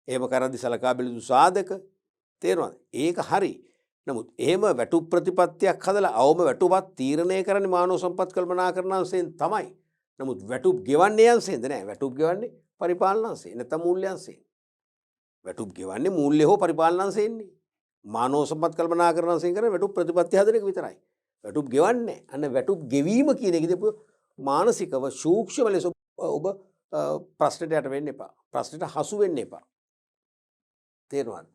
Speaker 1: එහෙම කරද්දි සලකා බැලූ සාධක. තේරෙනවද? ඒක හරි. නමුත් එහෙම වැටුප් ප්‍රතිපත්තියක් හදලා අවම වැටුපක් තීරණය කරන්නේ මානව සම්පත් කළමනාකරණ අංශයෙන් තමයි. නමුත් වැටුප් ගෙවන්නේ අංශයෙන්ද නෑ. වැටුප් ගෙවන්නේ පරිපාලන අංශයෙන් නැත්නම් මූල්‍ය අංශයෙන්. වැටුප් ගෙවන්නේ මූල්‍ය හෝ පරිපාලන අංශයෙන්නේ. මානව සම්පත් කළමනාකරණ අංශයෙන් කරන්නේ වැටුප් ප්‍රතිපත්ති හදන එක විතරයි. වැටුප් ගෙවන්නේ. අන්න වැටුප් ගෙවීම කියන එක ඉතින් මානසිකව සූක්ෂම ලෙස ඔබ ප්‍රශ්නට යට වෙන්න එපා. ප්‍රශ්නට හසු වෙන්න එපා. තේරුණාද?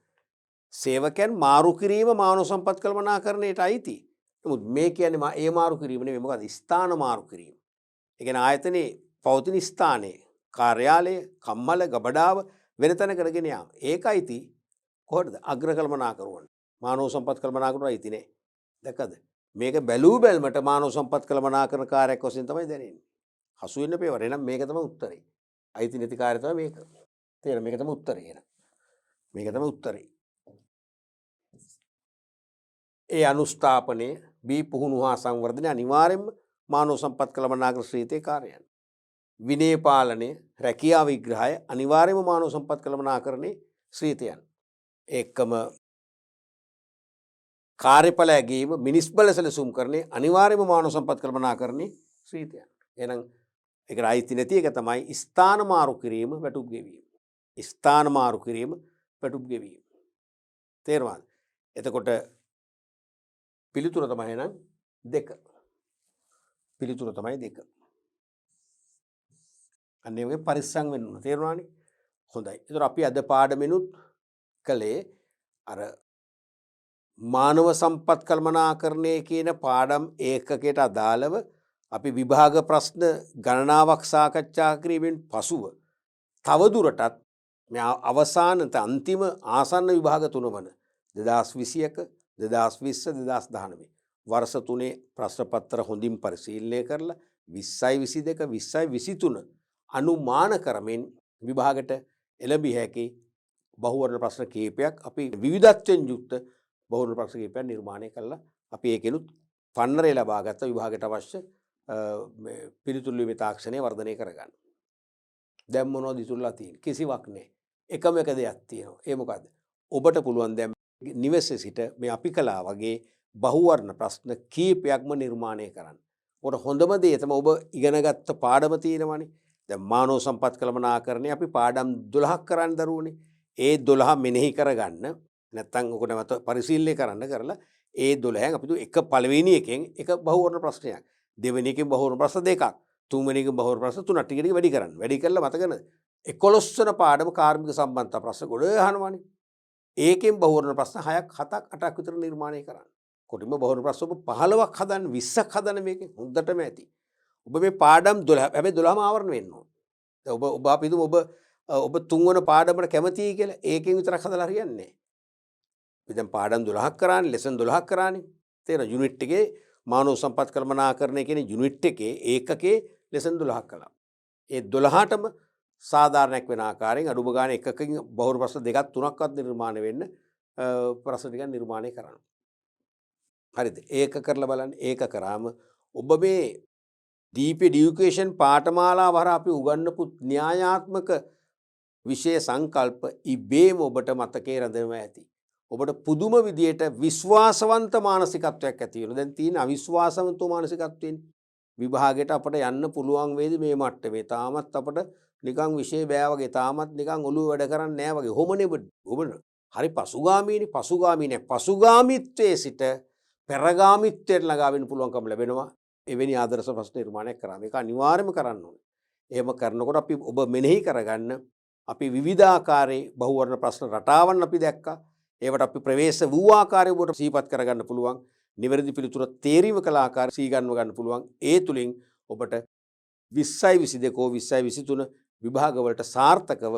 Speaker 1: සේවකයන් මාරු කිරීම මානව සම්පත් කළමනාකරණයට අයිති. නමුත් මේ කියන්නේ ඒ මාරු කිරීම නෙමෙයි. මොකද ස්ථාන මාරු කිරීම. ඒ කියන්නේ ආයතනයේ පවතින ස්ථානයේ කාර්යාලය, කම්මල, ගබඩාව වෙන තැනකට ගෙන යාම. ඒකයිති කොහොමද? අග්‍ර කළමනාකරුවන්. මානව සම්පත් කළමනාකරුවන් අයිති නේ. දැක්කද? මේක බැලූ බැල්මට මානව සම්පත් කළමනාකරණ කාර්යයක් වශයෙන් තමයි දැනෙන්නේ. හසු වෙන්න පේවර. එහෙනම් මේක තමයි උත්තරේ. අයිති නැති කාර්යය තමයි මේක. තේරෙනවද? මේක තමයි උත්තරේ. එහෙනම් මේක තමයි උත්තරේ. අනුස්ථාපනය. B පුහුණු හා සංවර්ධනය අනිවාර්යෙන්ම මානව සම්පත් කළමනාකරණ ශ්‍රේතයේ කාර්යයන්. විනය පාලනය, රැකියා විග්‍රහය අනිවාර්යෙන්ම මානව සම්පත් කළමනාකරණයේ ශ්‍රේතයන්. ඒකම කාර්යඵල ඇගීම, මිනිස් බල සැලසුම් කරන්නේ අනිවාර්යෙන්ම මානව සම්පත් කළමනාකරණයේ ශ්‍රේතයන්. එහෙනම් ඒකට අයිති නැති එක තමයි ස්ථාන මාරු කිරීම, වැටුප් ගෙවීම. ස්ථාන මාරු කිරීම, වැටුප් ගෙවීම. තේරුණාද? එතකොට පිළිතුර තමයි නම් 2. පිළිතුර තමයි 2. අන්න ඒ වගේ පරිස්සම් වෙන්න ඕන. තේරුණානේ? හොඳයි. ඒතර අපි අද පාඩමෙනුත් කළේ අර මානව සම්පත් කළමනාකරණය කියන පාඩම් ඒකකයට අදාළව අපි විභාග ප්‍රශ්න ගණනාවක් සාකච්ඡා කිරීමෙන් පසුව තවදුරටත් මේ අවසාන අන්තිම ආසන්න විභාග 3 වන 2021 2020 2019 වර්ෂ 3 ප්‍රශ්න පත්‍ර හොඳින් පරිශීලනය කරලා 20යි 22 20යි 23 අනුමාන කරමින් විභාගයට එළඹිය හැකි බහුවර්ණ ප්‍රශ්න කීපයක් අපි විවිධත්වයෙන් යුක්ත බහුවර්ණ ප්‍රශ්න කීපයක් නිර්මාණය කළා. අපි ඒකෙනුත් පන්නරේ ලබාගත් විභාගයට අවශ්‍ය පිළිතුරු ලිවීමේ තාක්ෂණය වර්ධනය කරගන්න. දැන් මොනවද ඉතුරුලා තියෙන්නේ? කිසිවක් නැහැ. එකම එක දෙයක් තියෙනවා. ඒ මොකද්ද? ඔබට පුළුවන් දැන් නිවසේ සිට මේ අපි කළා වගේ බහුවර්ණ ප්‍රශ්න කීපයක්ම නිර්මාණය කරන්න. ඔබට හොඳම දේ තමයි ඔබ ඉගෙනගත්ත පාඩම තියෙනවනේ. දැන් මානව සම්පත් කළමනාකරණය අපි පාඩම් 12ක් කරන්න දරුවනේ. ඒ 12 මෙනෙහි කරගන්න නැත්නම් ඔක නැවත පරිශීලනය කරන්න කරලා ඒ 12න් අපි එක පළවෙනි එකෙන් එක බහුවර්ණ ප්‍රශ්නයක්. දෙවෙනි එකෙන් බහුවර්ණ ප්‍රශ්න දෙකක්. තුන්වෙනි එකෙන් බහුවර්ණ ප්‍රශ්න තුනක් ටික ටික වැඩි කරන්න. වැඩි කරලා මතකද 11 වෙනි පාඩම කාර්මික සම්බන්ධතා ප්‍රශ්න ගොඩ අහනවානේ. ඒකෙන් බහුවර්ණ ප්‍රශ්න 6ක් 7ක් 8ක් විතර නිර්මාණය කරන්න. කොටිම බහුවර්ණ ප්‍රශ්න ඔබ 15ක් හදන්න 20ක් හදන්න මේකෙන් හොඳටම ඇති. ඔබ මේ පාඩම් 12 හැබැයි 12ම ආවරණ වෙන්න ඕන. ඔබ අපි හිතමු ඔබ තුන්වන පාඩමට කැමතියි කියලා ඒකෙන් විතරක් හදලා හරියන්නේ නැහැ. අපි දැන් පාඩම් 12ක් කරානේ ලෙසන් 12ක් කරානේ. තේරෙනවද? යුනිට් එකේ මානව සම්පත් කළමනාකරණය කියන යුනිට් එකේ ඒකකේ ලෙසන් 12ක් කළා. ඒ 12ටම සාධාරණයක් වෙන ආකාරයෙන් අඩුම ගානේ එකකින් බහුවර්ණ ප්‍රශ්න දෙකක් තුනක්වත් නිර්මාණය වෙන්න ප්‍රශ්න ටිකක් නිර්මාණය කරන්න. හරිද? ඒක කරලා බලන්න. ඒක කරාම ඔබ මේ දීප එඩියුකේෂන් පාඨමාලාව හරහා අපි උගන්වපු න්‍යායාත්මක විෂය සංකල්ප ඉබේම ඔබට මතකේ රැඳෙනවා ඇති. ඔබට පුදුම විදියට විශ්වාසවන්ත මානසිකත්වයක් ඇති වෙනවා. දැන් තියෙන අවිශ්වාසවන්ත මානසිකත්වෙන්නේ විභාගයට අපට යන්න පුළුවන් වේද මේ මට්ටමේ. තාමත් අපට නිකන් විෂය බෑ වගේ. තාමත් නිකන් ඔළුව වැඩ කරන්නේ නැහැ වගේ. කොහොමනේ ඔබ හරි පසුගාමීනේ. පසුගාමී නැහැ. පසුගාමීත්වයේ සිට පෙරගාමීත්වයට ළඟා වෙන්න පුළුවන්කම ලැබෙනවා. එවැනි ආදර්ශ ප්‍රශ්න නිර්මාණයක් කරා. මේක අනිවාර්යයෙන්ම කරන්න ඕනේ. එහෙම කරනකොට අපි ඔබ මෙනෙහි කරගන්න අපි විවිධාකාරයේ බහුවර්ණ ප්‍රශ්න රටාවන් අපි දැක්කා. ඒවට අපි ප්‍රවේශ වූ ආකාරය ඔබට සිහිපත් කරගන්න පුළුවන්. නිවැරදි පිළිතුර තේරීම කළ ආකාරය සීගන්ව ගන්න පුළුවන්. ඒ තුලින් ඔබට 20යි 22 20යි 23 විභාගවලට සාර්ථකව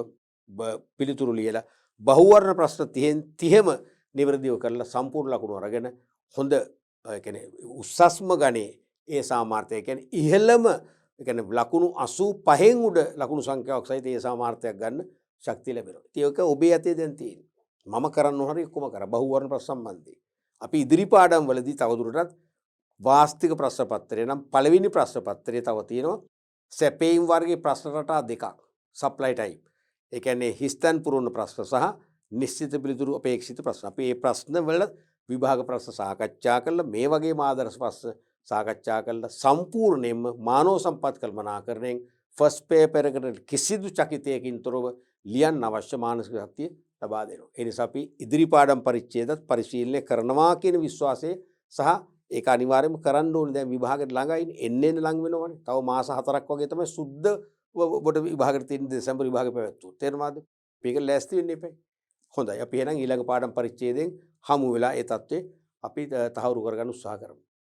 Speaker 1: පිළිතුරු ලියලා බහුවර්ණ ප්‍රශ්න 30ම නිවැරදිව කරලා සම්පූර්ණ ලකුණු අරගෙන හොඳ කියන්නේ උස්සස්ම ගණේ ඒ සාමාර්ථය කියන්නේ ඉහළම කියන්නේ ලකුණු 85න් උඩ ලකුණු සංඛ්‍යාවක් සහිත ඒ සාමාර්ථයක් ගන්න ශක්තිය ලැබෙනවා. ඉතින් ඒක ඔබේ අතේ දැන් තියෙන්නේ. මම කරන්න ඕන හරිය කොහොම කරා බහුවර්ණ ප්‍රශ්න සම්බන්ධයෙන්. අපි ඉදිරි පාඩම් වලදී තවදුරටත් වාස්තික ප්‍රශ්න පත්‍රය නම් පළවෙනි ප්‍රශ්න පත්‍රය තව තියෙනවා. සැපේම් වර්ගයේ ප්‍රශ්න රටා දෙකක්. Supply type. ඒ කියන්නේ හිස්තන් පුරවන ප්‍රශ්න සහ නිශ්චිත පිළිතුරු අපේක්ෂිත ප්‍රශ්න. අපි මේ ප්‍රශ්න වල විභාග ප්‍රශ්න සාකච්ඡා කළා. මේ වගේ ආදර්ශ ප්‍රශ්න සාකච්ඡා කළා. සම්පූර්ණයෙන්ම මානව සම්පත් කළමනාකරණයෙන් ෆස්ට් පේපර් එකට කිසිදු චකිතයකින් තොරව ලියන්න අවශ්‍ය මානසික ශක්තිය ලබා දෙනවා. ඒ නිසා අපි ඉදිරි පාඩම් පරිච්ඡේදත් පරිශීලනය කරනවා කියන විශ්වාසය සහ ඒක අනිවාර්යයෙන්ම කරන්න ඕනේ. දැන් විභාගයට ළඟයි එන්නේ ළඟ වෙනවනේ. තව මාස 4ක් වගේ තමයි සුද්ධ ඔබට විභාගයට තියෙන දෙසැම්බර් විභාගෙ පැවැත්වුවොත්. තේරුණාද? මේක ලෑස්ති වෙන්න එපා. හොඳයි. අපි එහෙනම් ඊළඟ පාඩම් පරිච්ඡේදයෙන් හමු වෙලා ඒ தත්ත්වේ අපි තහවුරු කරගන්න උත්සාහ කරමු.